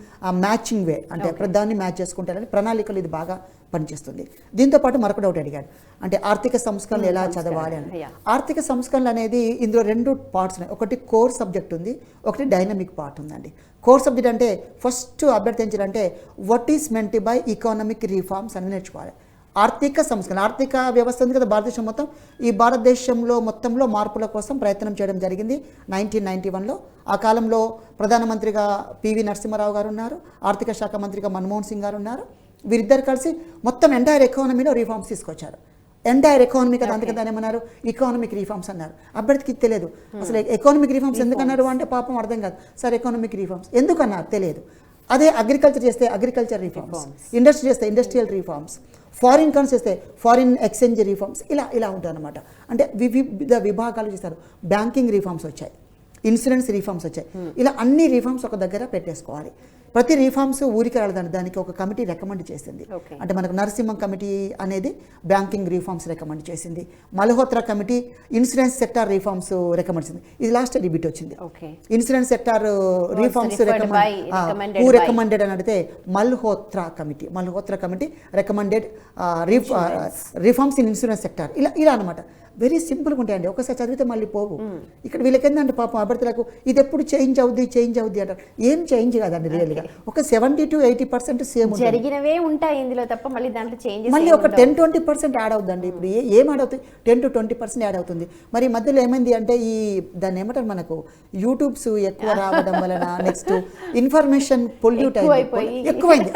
matching way, అంటే దాన్ని మ్యాచ్ చేసుకుంటారని ప్రణాళికలు ఇది బాగా పనిచేస్తుంది. దీంతోపాటు మరొక డౌట్ అడిగాడు, అంటే ఆర్థిక సంస్కరణలు ఎలా చదవాలి అని. ఆర్థిక సంస్కరణలు అనేది ఇందులో 2 పార్ట్స్ ఉన్నాయి. ఒకటి కోర్ సబ్జెక్ట్ ఉంది, ఒకటి డైనమిక్ పార్ట్ ఉందండి. కోర్ సబ్జెక్ట్ అంటే ఫస్ట్ అభ్యర్థించాలంటే what is meant by economic reforms అని నేర్చుకోవాలి. ఆర్థిక సంస్కరణ, ఆర్థిక వ్యవస్థ ఉంది కదా భారతదేశం మొత్తం, ఈ భారతదేశంలో మొత్తంలో మార్పుల కోసం ప్రయత్నం చేయడం జరిగింది 1991లో. ఆ కాలంలో ప్రధానమంత్రిగా పివి నరసింహారావు గారు ఉన్నారు, ఆర్థిక శాఖ మంత్రిగా మన్మోహన్ సింగ్ గారు ఉన్నారు. వీరిద్దరు కలిసి మొత్తం ఎంటైర్ ఎకానమీలో రిఫార్మ్స్ తీసుకొచ్చారు. ఎంటైర్ ఎకానమీ కదా, అందుకే దాన్ని ఏమన్నారు ఎకానమిక్ రిఫార్మ్స్ అన్నారు. అభ్యర్థికి తెలియదు అసలు ఎకానమిక్ రిఫార్మ్స్ ఎందుకన్నారు అంటే పాపం అర్థం కాదు. సార్ ఎకానమిక్ రిఫార్మ్స్ ఎందుకన్నారు తెలియదు. అదే అగ్రికల్చర్ చేస్తే అగ్రికల్చర్ రిఫార్మ్స్, ఇండస్ట్రీ చేస్తే ఇండస్ట్రియల్ రిఫార్మ్స్, ఫారిన్ కరెన్సీ చేస్తే ఫారిన్ ఎక్స్చేంజ్ రిఫార్మ్స్, ఇలా ఉంటుంది అనమాట. అంటే వివిధ విభాగాలు చేస్తారు. బ్యాంకింగ్ రిఫార్మ్స్ వచ్చాయి, ఇన్సూరెన్స్ రిఫార్మ్స్ వచ్చాయి. ఇలా అన్ని రిఫార్మ్స్ ఒక దగ్గర పెట్టేసుకోవాలి. ప్రతి రిఫార్మ్స్ ఊరికి రాలేదండి, దానికి ఒక కమిటీ రికమెండ్ చేసింది. అంటే మనకు నరసింహం కమిటీ అనేది బ్యాంకింగ్ రిఫార్మ్స్ రికమెండ్ చేసింది, Malhotra committee insurance sector reforms recommend చేసింది. ఇది లాస్ట్ డిబేట్ వచ్చింది. ఇన్సూరెన్స్ సెక్టార్ రిఫార్మ్స్ రికమెండెడ్ అని అడిగితే Malhotra committee recommended reforms in insurance sector. ఇలా అనమాట. వెరీ సింపుల్గా ఉంటాయండి. ఒకసారి చదివితే మళ్ళీ పోవు. ఇక్కడ వీళ్ళకి ఏంటంటే పాపం అభ్యర్థులకు ఇది ఎప్పుడు చేంజ్ అవుద్ది అంటారు. ఏం చేంజ్ కాదండి రియల్గా. ఒక 70 to 80% సేమ్ జరిగినవే ఉంటాయి ఇందులో తప్ప మళ్ళీ దాంట్లో చేంజ్ మళ్ళీ ఒక 10-20% యాడ్ అవుతుందండి. ఇప్పుడు ఏం యాడ్ అవుతుంది? 10 to 20% యాడ్ అవుతుంది. మరి మధ్యలో ఏమైంది అంటే దాన్ని ఏమంటారు మనకు యూట్యూబ్స్ ఎక్కువ రావడం వలన నెక్స్ట్ ఇన్ఫర్మేషన్ పొల్యూట్ ఎక్కువైంది.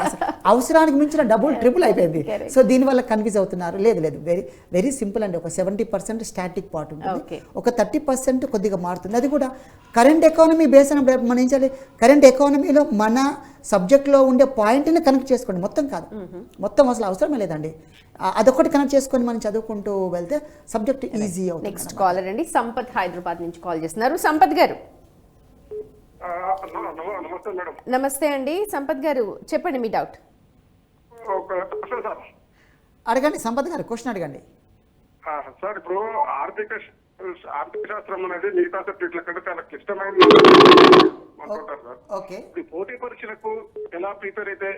అవసరానికి మించిన డబుల్ ట్రిపుల్ అయిపోయింది. సో దీనివల్ల కన్ఫ్యూజ్ అవుతున్నారు. లేదు వెరీ వెరీ సింపుల్ అండి. ఒక 70% స్టాటిక్ పార్ట్ ఉంటుంది, ఒక 30% కొద్దిగా మారుతుంది. అది కూడా కరెంట్ ఎకానమీ బేస్ అని మనం ఏం చేయాలి? కరెంట్ ఎకానమీలో మన సబ్జెక్ట్లో ఉండే పాయింట్ని కనెక్ట్ చేసుకోండి, మొత్తం కాదు, మొత్తం అసలు అవసరమే లేదండి. అదొకటి కనెక్ట్ చేసుకొని మనం చదువుకుంటూ వెళ్తే సబ్జెక్ట్ ఈజీ అవుతుంది. నెక్స్ట్ కాలర్ అండి సంపత్ హైదరాబాద్ నుంచి కాల్ చేస్తున్నారు. సంపత్ గారు నమస్తే మేడం. నమస్తే అండి. సంపత్ గారు చెప్పండి మీ డౌట్. అడగండి సంపత్ గారు, క్వశ్చన్ అడగండి. సార్ ఇప్పుడు ఆర్థిక శాస్త్రం అనేది మిగతా సబ్జెక్టుల కంటే చాలా క్లిష్టమైనది అనుకుంటారు సార్. ఓకే, ఇప్పుడు పోటీ పరీక్షలకు ఎలా ప్రిపేర్ అయితే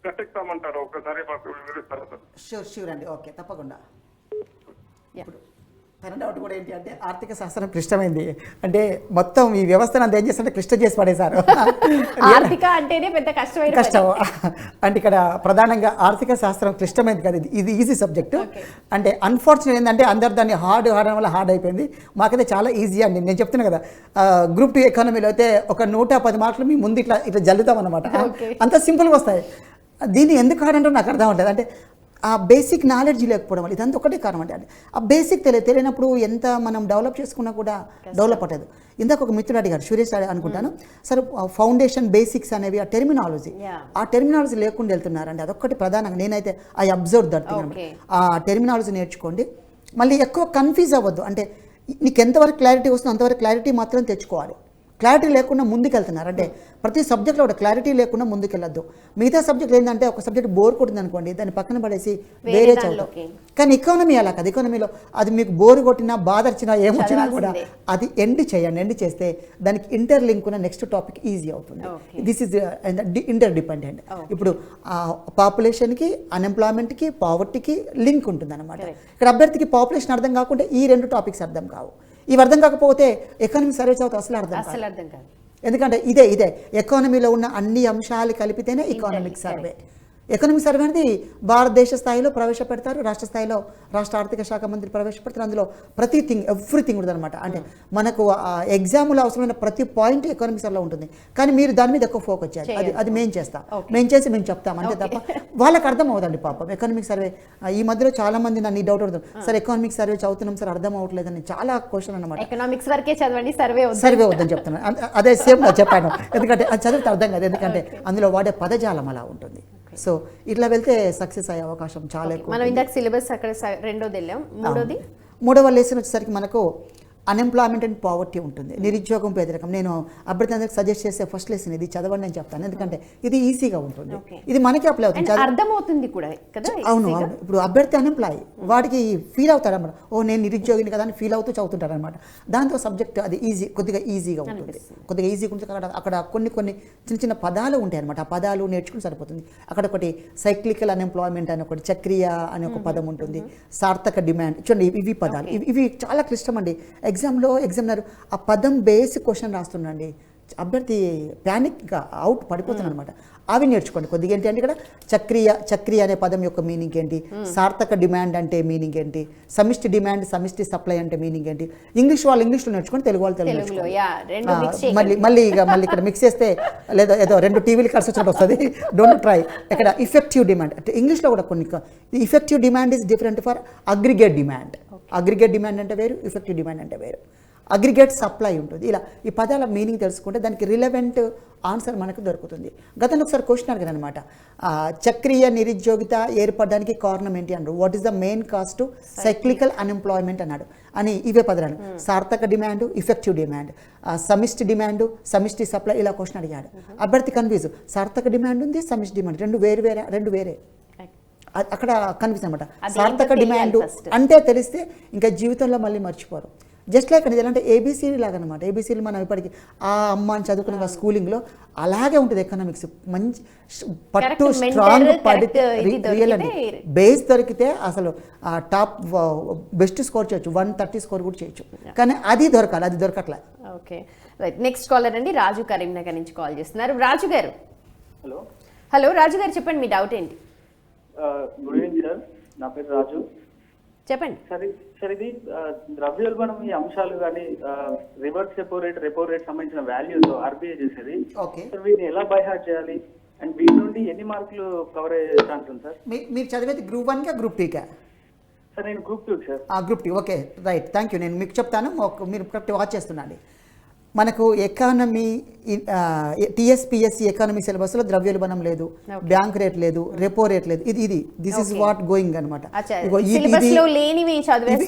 గట్టెక్తామంటారు, ఒకసారి మాకు వివరిస్తారా సార్? షూర్ అండి, ఓకే తప్పకుండా. Yeah. ఇప్పుడు తన డౌట్ కూడా ఏంటి అంటే ఆర్థిక శాస్త్రం క్లిష్టమైంది అంటే మొత్తం ఈ వ్యవస్థను అంత ఏం చేస్తుంటే క్లిష్టం చేసి పడేశారు. ఆర్థిక అంటేనే పెద్ద కష్టమైన కష్టం అంటే ఇక్కడ ప్రధానంగా ఆర్థిక శాస్త్రం క్లిష్టమైంది కదా, ఇది ఈజీ సబ్జెక్టు. అంటే అన్ఫార్చునేట్ ఏంటంటే అందరు దాన్ని హార్డ్ వల్ల హార్డ్ అయిపోయింది. మాకైతే చాలా ఈజీ అండి. నేను చెప్తున్నా కదా, గ్రూప్ 2 ఎకానమీలో అయితే ఒక 110 మార్కులు మీ ముందు ఇట్లా జల్లుతాం అనమాట. అంత సింపుల్గా వస్తాయి. దీన్ని ఎందుకు హార్డ్ అంటే నాకు అర్థం అవ్వట్లేదు. అంటే ఆ బేసిక్ నాలెడ్జ్ లేకపోవడం వల్ల ఇదంతా ఒకటే కారణం. అంటే ఆ బేసిక్ తెలియనప్పుడు ఎంత మనం డెవలప్ చేసుకున్నా కూడా డెవలప్ అవ్వదు. ఇందాక ఒక మిత్రుడు అడిగారు, సురేష్ అనుకుంటాను, సరే ఫౌండేషన్ బేసిక్స్ అనేవి ఆ టెర్మినాలజీ లేకుండా వెళ్తున్నారండి. అదొక్కటి ప్రధానంగా నేనైతే ఐ అబ్జర్వ్ దట్ థింగ్. ఆ టెర్మినాలజీ నేర్చుకోండి, మళ్ళీ ఎక్కువ కన్ఫ్యూజ్ అవ్వద్దు. అంటే నీకు ఎంతవరకు క్లారిటీ వస్తుందో అంతవరకు క్లారిటీ మాత్రం తెచ్చుకోవాలి. క్లారిటీ లేకుండా ముందుకెళ్తున్నారు అంటే ప్రతి సబ్జెక్ట్లో కూడా క్లారిటీ లేకుండా ముందుకెళ్ళొద్దు. మిగతా సబ్జెక్ట్ ఏంటంటే ఒక సబ్జెక్ట్ బోర్ కొట్టింది అనుకోండి, దాన్ని పక్కన పడేసి వేరే చదువుతాం. కానీ ఎకానమీ అలా కాదు. ఎకానమీలో అది మీకు బోర్ కొట్టినా బాధ వచ్చినా ఏమొచ్చినా కూడా అది ఎండ్ చేయండి. ఎండ్ చేస్తే దానికి ఇంటర్ లింక్ ఉన్న నెక్స్ట్ టాపిక్ ఈజీ అవుతుంది. This is inter dependent. ఇప్పుడు పాపులేషన్కి, అన్ఎంప్లాయ్మెంట్కి, పావర్టీకి లింక్ ఉంటుంది అనమాట. ఇక్కడ అభ్యర్థికి పాపులేషన్ అర్థం కాకుండా ఈ 2 టాపిక్స్ అర్థం కావు. ఇవి అర్థం కాకపోతే ఎకానమీ సర్వే చదివితే అసలు అర్థం కాదు. ఎందుకంటే ఇదే ఎకానమీలో ఉన్న అన్ని అంశాలు కలిపితేనే ఎకానమిక్ సర్వే. ఎకనామిక్ సర్వే అనేది భారతదేశ స్థాయిలో ప్రవేశపెడతారు, రాష్ట్ర స్థాయిలో రాష్ట్ర ఆర్థిక శాఖ మంత్రి ప్రవేశపెడతారు. అందులో ఎవ్రీథింగ్ ఉంటుంది అనమాట. అంటే మనకు ఎగ్జామ్లో అవసరమైన ప్రతి పాయింట్ ఎకనామిక్ సర్వేలో ఉంటుంది. కానీ మీరు దాని మీద ఎక్కువ ఫోకస్ చేయాలి. అది మేము చేస్తాం, మేము చెప్తాం అంతే తప్ప వాళ్ళకి అర్థం అవుతుంది పాపం. ఎకనామిక్ సర్వే ఈ మధ్యలో చాలా మంది నన్ను ఈ డౌట్ అవుతుంది, సార్ ఎకనామిక్ సర్వే చదువుతున్నాం సార్ అర్థం అవ్వట్లేదని చాలా క్వశ్చన్ అనమాట. ఎకనామిక్స్ వరకే చదవండి, సర్వే వద్దని చెప్తున్నాను. అదే సేమ్ చెప్పాను, ఎందుకంటే అది చదివితే అర్థం కాదు. ఎందుకంటే అందులో వాడే పదజాలం అలా ఉంటుంది. సో ఇట్లా వెళ్తే సక్సెస్ అయ్యే అవకాశం చాలా ఎక్కువ. మనం ఇందాక సిలబస్ అక్కడ రెండోది వెళ్ళాం. మూడవ లెసన్ వచ్చేసరికి మనకు అన్ఎంప్లాయ్మెంట్ అండ్ పావర్టీ ఉంటుంది, నిరుద్యోగం పేదరికం. నేను అభ్యర్థులందరికీ సజెస్ట్ చేసే ఫస్ట్ లెసన్ ఇది చదవండి అని చెప్తాను. ఎందుకంటే ఇది ఈజీగా ఉంటుంది, ఇది మనకి అప్లై అవుతుంది, అర్థమవుతుంది కూడా కదా. అవును. ఇప్పుడు అభ్యర్థి అన్ఎంప్లాయ్ వాడికి ఫీల్ అవుతాడు అనమాట, ఓ నేను నిరుద్యోగిని కదా అని ఫీల్ అవుతూ చదువుతుంటాడు అనమాట. దాంతో సబ్జెక్ట్ అది కొద్దిగా ఈజీగా ఉంటుంది. అక్కడ కొన్ని చిన్న పదాలు ఉంటాయి అనమాట. ఆ పదాలు నేర్చుకుని సరిపోతుంది. అక్కడ ఒకటి సైక్లికల్ అన్ఎంప్లాయ్మెంట్ అని ఒకటి, చక్రీయ అనే ఒక పదం ఉంటుంది, సార్థక డిమాండ్. చూడండి ఇవి పదాలు, ఇవి చాలా క్లిష్టం అండి. ఎగ్జామినర్ ఆ పదం బేస్ క్వశ్చన్ రాస్తుండండి, అభ్యర్థి ప్యానిక్గా అవుట్ పడిపోతుంది అనమాట. అవి నేర్చుకోండి కొద్దిగా. ఏంటి అంటే ఇక్కడ చక్రీయ అనే పదం యొక్క మీనింగ్ ఏంటి, సార్థక డిమాండ్ అంటే మీనింగ్ ఏంటి, సమిష్టి డిమాండ్ సమిష్టి సప్లై అంటే మీనింగ్ ఏంటి. ఇంగ్లీష్లో నేర్చుకోండి, తెలుగు వాళ్ళు తెలుగు నేర్చుకోండి. మళ్ళీ ఇక్కడ మిక్స్ చేస్తే లేదా ఏదో 2 టీవీలు కలిసి వచ్చినట్టు వస్తుంది. Don't try. ఇక్కడ ఇఫెక్టివ్ డిమాండ్ అంటే ఇంగ్లీష్లో కూడా కొన్ని effective demand is different for aggregate demand. Aggregate demand అంటే వేరు, ఇఫెక్టివ్ డిమాండ్ అంటే వేరు. అగ్రిగేట్ సప్లై ఉంటుంది. ఇలా ఈ పదాల మీనింగ్ తెలుసుకుంటే దానికి రిలవెంట్ ఆన్సర్ మనకు దొరుకుతుంది. గతంలో ఒకసారి క్వశ్చన్ అడిగారు అనమాట, చక్రీయ నిరుద్యోగిత ఏర్పడడానికి కారణం ఏంటి అన్నారు. What is the main cause to cyclical unemployment అన్నాడు. అని ఇవే పదాలు, సార్థక డిమాండ్, ఇఫెక్టివ్ డిమాండ్, సమిష్టి డిమాండ్, సమిష్టి సప్లై, ఇలా క్వశ్చన్ అడిగాడు. అభ్యర్థి కన్ఫ్యూజ్, సార్థక డిమాండ్ ఉంది, సమిష్టి డిమాండ్ రెండు వేరే. అక్కడ కన్ఫ్యూజ్ అనమాట. సార్థక డిమాండ్ అంటే తెలిస్తే ఇంకా జీవితంలో మళ్ళీ మర్చిపోరు. జస్ట్ లైక్ అనేది ఎలా అంటే ఏబీసీలు లాగా అనమాట. ఏబీసీలు మనం ఇప్పటికీ ఆ అమ్మ అని చదువుకున్న స్కూలింగ్లో అలాగే ఉంటుంది. ఎకనామిక్స్ మంచి పట్టు స్ట్రాంగ్ పడితే రియల్ అండి. బేస్ దొరికితే అసలు టాప్ బెస్ట్ స్కోర్ చేయొచ్చు, 130 స్కోర్ కూడా చేయొచ్చు. కానీ అది దొరకట్లే. Okay right. నెక్స్ట్ కాలర్ అండి రాజు కరీంనగర్ నుంచి కాల్ చేస్తున్నారు. రాజు గారు. హలో రాజు గారు, చెప్పండి మీ డౌట్ ఏంటి? గుడ్ ఈవినింగ్ సార్, నా పేరు రాజు. చెప్పండి సార్. ఇది ద్రవ్యోల్బణం ఈ అంశాలు కానీ రివర్స్ రెపో రేట్ సంబంధించిన వాల్యూస్ ఆర్బీఐ చేసేది. సార్ వీటిని ఎలా బై హార్ట్ చేయాలి అండ్ వీటి నుండి ఎన్ని మార్కులు కవర్ అయ్యే ఛాన్స్ ఉంది సార్? మీరు చదివేది గ్రూప్ 1కా గ్రూప్ 2కా? సార్ నేను group 2 sir. Group 2. Okay right, thank you. నేను మీకు చెప్తాను, మీరు కరెక్ట్ వాచ్ చేస్తున్నాండి. మనకు ఎకానమీ టీఎస్పీఎస్సీ ఎకానమీ సిలబస్లో ద్రవ్యోల్బణం లేదు, బ్యాంక్ రేట్ లేదు, రెపో రేట్ లేదు. ఇది దిస్ ఇస్ వాట్ గోయింగ్ అనమాట.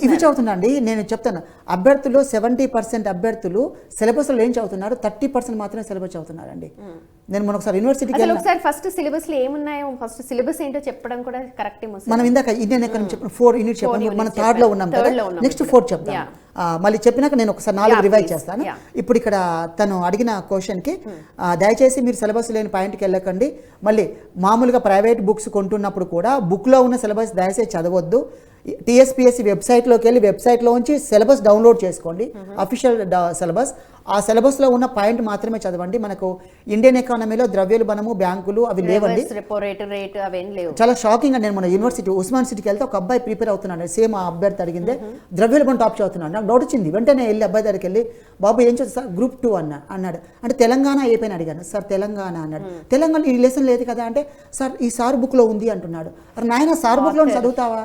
ఇవి చదువుతున్నా అండి. నేను చెప్తాను, అభ్యర్థులు 70% అభ్యర్థులు సిలబస్లో ఏం చదువుతున్నారు, 30% మాత్రమే సిలబస్ చదువుతున్నారండి. నేను ఒకసారి యూనివర్సిటీకి ఒకసారి ఫస్ట్ సిలబస్ లో ఏమున్నాయో ఫస్ట్ సిలబస్ ఏంటో చెప్పడం కూడా కరెక్ట్. మనం ఇందాక ఇండియన్ ఎకానమీ చెప్పిన 4 యూనిట్ చెప్పాను, మనం 3rd లో ఉన్నాం కదా, నెక్స్ట్ 4 చెప్తాను. మళ్ళీ చెప్పినాక నేను ఒకసారి 4 రివైజ్ చేస్తాను. ఇప్పుడు ఇక్కడ తను అడిగిన క్వశ్చన్కి దయచేసి మీరు సిలబస్ లేని పాయింట్కి వెళ్ళకండి. మళ్ళీ మామూలుగా ప్రైవేట్ బుక్స్ కొంటున్నప్పుడు కూడా బుక్లో ఉన్న సిలబస్ దయచేసి చదవద్దు. టీఎస్పీఎస్సీ వెబ్సైట్లోకి వెళ్ళి వెబ్సైట్లో ఉంచి సిలబస్ డౌన్లోడ్ చేసుకోండి, అఫీషియల్ సిలబస్. ఆ సిలబస్లో ఉన్న పాయింట్ మాత్రమే చదవండి. మనకు ఇండియన్ ఎకానమీలో ద్రవ్యోల్బణము, బ్యాంకులు అవి లేవండి. చాలా షాకింగ్ అండి. నేను మన యూనివర్సిటీ ఉస్మాన్ సిటీకి వెళ్తే ఒక అబ్బాయి ప్రిపేర్ అవుతున్నాడు, సేమ్ ఆ అభ్యర్థి అడిగిందే, ద్రవ్యోల్బణం టాప్ చదువుతున్నాడు. నాకు డౌట్ వచ్చింది, వెంటనే వెళ్ళి అబ్బాయి దగ్గరికి వెళ్ళి, బాబు ఏం చదువు సార్, గ్రూప్ 2 అన్నాడు. అంటే తెలంగాణ ఏపైనా అడిగాను. సార్ తెలంగాణ అన్నాడు. తెలంగాణ ఈ లెసన్ లేదు కదా అంటే, సార్ ఈ సార్ బుక్లో ఉంది అంటున్నాడు. అరే నాయన, సార్ బుక్లో చదువుతావా?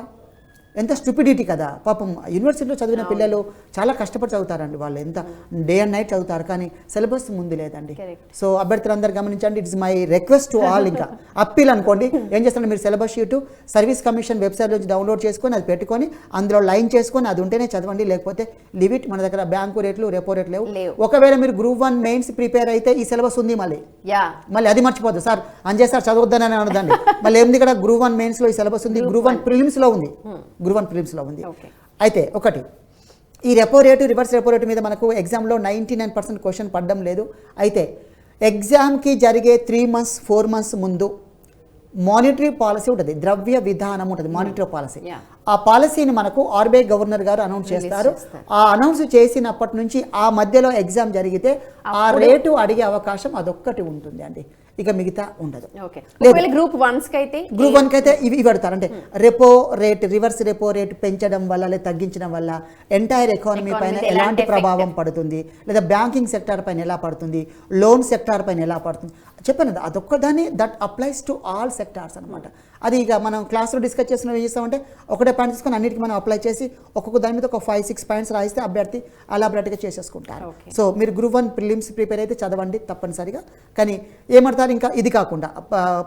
ఎంత స్టూపిడిటీ కదా. పాపం యూనివర్సిటీలో చదివిన పిల్లలు చాలా కష్టపడి చదువుతారండి, వాళ్ళు ఎంత డే అండ్ నైట్ చదువుతారు, కానీ సిలబస్ ముందు లేదండి. సో అభ్యర్థులందరూ గమనించండి, it's my request to all. ఇంకా అప్పీల్ అనుకోండి, ఏం చేస్తారంటే మీరు syllabus sheet service commission website నుంచి డౌన్లోడ్ చేసుకొని అది పెట్టుకొని అందులో లైన్ చేసుకొని అది ఉంటేనే చదవండి, లేకపోతే లివ్ ఇట్. మన దగ్గర బ్యాంకు రేట్లు, రెపో రేట్లు లేవు. ఒకవేళ మీరు గ్రూప్ 1 మెయిన్స్ ప్రిపేర్ అయితే ఈ సిలబస్ ఉంది, మళ్ళీ అది మర్చిపోద్దు. సార్ అంజయ్ సార్ చదవద్దని అనదండి. మళ్ళీ ఏంది ఇక్కడ గ్రూప్ 1 మెయిన్స్లో ఈ సిలబస్ ఉంది, గ్రూప్ 1 ప్రిలిమ్స్లో ఉంది, గ్రూప్ 1 ప్రిలిమ్స్లో ఉంది. అయితే ఒకటి, ఈ repo rate, reverse repo rate మీద మనకు ఎగ్జామ్లో 99% క్వశ్చన్ పడడం లేదు. అయితే ఎగ్జామ్కి జరిగే 3 months 4 months ముందు మానిటరీ పాలసీ ఉంటుంది, ద్రవ్య విధానం ఉంటుంది, మానిటరీ పాలసీ. ఆ పాలసీని మనకు ఆర్బీఐ గవర్నర్ గారు అనౌన్స్ చేస్తారు. ఆ అనౌన్స్ చేసినప్పటి నుంచి ఆ మధ్యలో ఎగ్జామ్ జరిగితే ఆ రేటు అడిగే అవకాశం అదొక్కటి ఉంటుంది అండి, ఇక మిగతా ఉండదు. గ్రూప్ 1 కి అయితే ఇవి పెడతారు. అంటే repo rate, reverse repo rate పెంచడం వల్ల లేదా తగ్గించడం వల్ల ఎంటైర్ ఎకానమీ పైన ఎలాంటి ప్రభావం పడుతుంది, లేదా బ్యాంకింగ్ సెక్టార్ పైన ఎలా పడుతుంది, లోన్ సెక్టార్ పైన ఎలా పడుతుంది చెప్పాను. అదొక్కదాన్ని that applies to all sectors అనమాట. అది ఇక మనం క్లాస్లో డిస్కస్ చేసిన ఏం చేస్తామంటే ఒకటే పాయింట్ తీసుకొని అన్నిటికీ మనం అప్లై చేసి ఒక్కొక్క దాని మీద ఒక 5-6 పాయింట్స్ రాయిస్తే అభ్యర్థి అలా అప్డేట్గా చేసేసుకుంటారు. సో మీరు గ్రూప్ 1 ప్రిలిమ్స్ ప్రిపేర్ అయితే చదవండి తప్పనిసరిగా. కానీ ఏమంటారు, ఇంకా ఇది కాకుండా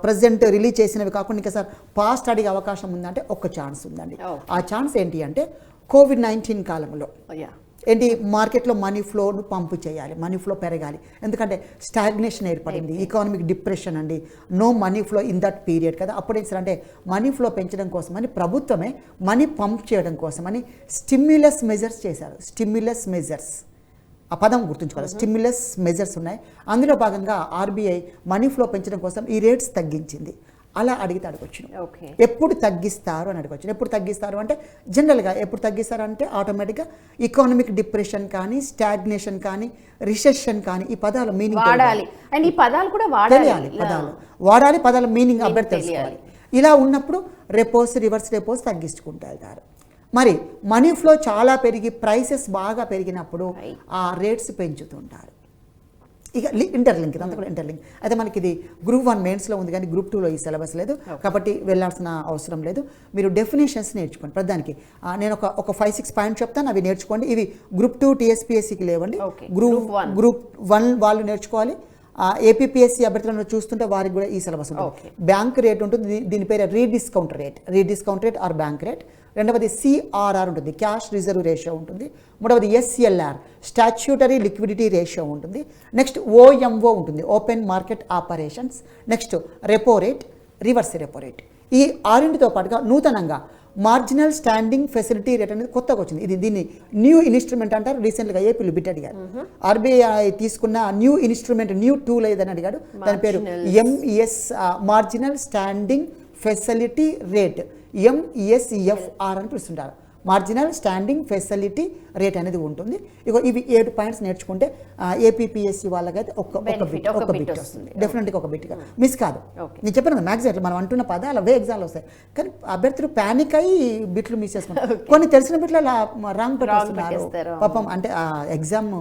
ప్రెసిడెంట్ రిలీజ్ చేసినవి కాకుండా ఇంకా సార్ పాస్ట్ అడిగే అవకాశం ఉందంటే ఒక ఛాన్స్ ఉందండి. ఆ ఛాన్స్ ఏంటి అంటే కోవిడ్-19 కాలంలో ఏంటి, మార్కెట్లో మనీ ఫ్లోను పంపు చేయాలి, మనీ ఫ్లో పెరగాలి. ఎందుకంటే స్టాగ్నేషన్ ఏర్పడింది, ఎకానమిక్ డిప్రెషన్ అండి, no money flow in that period కదా. అప్పుడు ఏం అంటే మనీ ఫ్లో పెంచడం కోసమని ప్రభుత్వమే మనీ పంప్ చేయడం కోసమని స్టిమ్యులస్ మెజర్స్ చేశారు. స్టిమ్యులస్ మెజర్స్, ఆ పదం గుర్తుంచుకోవాలి, స్టిమ్యులస్ మెజర్స్ ఉన్నాయి. అందులో భాగంగా ఆర్బీఐ మనీ ఫ్లో పెంచడం కోసం ఈ రేట్స్ తగ్గించింది. అలా అడిగితే అడగొచ్చు, ఎప్పుడు తగ్గిస్తారు అని అడగొచ్చు. ఎప్పుడు తగ్గిస్తారు అంటే జనరల్గా ఎప్పుడు తగ్గిస్తారు అంటే ఆటోమేటిక్గా ఎకానమిక్ డిప్రెషన్ కానీ, స్టాగ్నేషన్ కానీ, రిసెషన్ కానీ, ఈ పదాల మీనింగ్ వాడాలి. అండ్ ఈ పదాలు కూడా తెలియాలి, పదాల మీనింగ్ అభ్యర్థి తెలుసుకోవాలి. ఇలా ఉన్నప్పుడు రెపోస్, రివర్స్ రెపోస్ తగ్గించుకుంటూ వెళ్తారు. మరి మనీ ఫ్లో చాలా పెరిగి ప్రైసెస్ బాగా పెరిగినప్పుడు ఆ రేట్స్ పెంచుతుంటారు. ఇక ఇంటర్లింక్, ఇదంతా కూడా ఇంటర్లింక్. అయితే మనకి ఇది గ్రూప్ 1 మెయిన్స్లో ఉంది కానీ గ్రూప్ 2లో ఈ సిలబస్ లేదు కాబట్టి వెళ్ళాల్సిన అవసరం లేదు. మీరు డెఫినేషన్స్ నేర్చుకోండి ప్రతిదానికి. నేను ఒక 5-6 పాయింట్స్ చెప్తాను, అవి నేర్చుకోండి. ఇవి గ్రూప్ 2 టీఎస్పీఎస్సీకి లేవండి, గ్రూప్ 1 వాళ్ళు నేర్చుకోవాలి. ఏపీపీఎస్సీ అభ్యర్థులను చూస్తుంటే వారికి కూడా ఈ సిలబస్ ఉంటుంది. బ్యాంక్ రేట్ ఉంటుంది, దీని పేరు రీడిస్కౌంట్ రేట్ ఆర్ బ్యాంక్ రేట్. రెండవది సిఆర్ఆర్ ఉంటుంది, క్యాష్ రిజర్వ్ రేషియో ఉంటుంది. మూడవది ఎస్ఎల్ఆర్, స్టాచ్యూటరీ లిక్విడిటీ రేషియో ఉంటుంది. నెక్స్ట్ ఓఎంఓ ఉంటుంది, open market operations. Next repo rate, reverse repo rate. ఈ 6తో పాటుగా నూతనంగా మార్జినల్ స్టాండింగ్ ఫెసిలిటీ రేట్ అనేది కొత్తగా వచ్చింది. దీన్ని న్యూ ఇన్స్ట్రుమెంట్ అంటారు. రీసెంట్గా ఏపీలో బిట్ అడిగారు, ఆర్బీఐ తీసుకున్న న్యూ ఇన్స్ట్రుమెంట్, న్యూ టూల్ ఏదని అడిగాడు. దాని పేరు MSF, marginal standing facility rate, MSFR అని పిలుస్తుంటారు. మార్జినల్ స్టాండింగ్ ఫెసిలిటీ రేట్ అనేది ఉంటుంది. ఇక ఇవి 7 పాయింట్స్ నేర్చుకుంటే ఏపీపీఎస్సీ వాళ్ళకైతే ఒక బిట్ వస్తుంది, డెఫినెట్గా ఒక బిట్గా మిస్ కాదు. నేను చెప్పాను కదా, మ్యాక్సిమం మనం అంటున్న పదాలు అవే ఎగ్జామ్లు వస్తాయి, కానీ అభ్యర్థులు ప్యానిక్ అయ్యి బిట్లు మిస్ చేసుకుంటారు. కొన్ని తెలిసిన బిట్లు అలా రాంగ్ పెట్టేస్తున్నారు పాపం. అంటే ఆ ఎగ్జామ్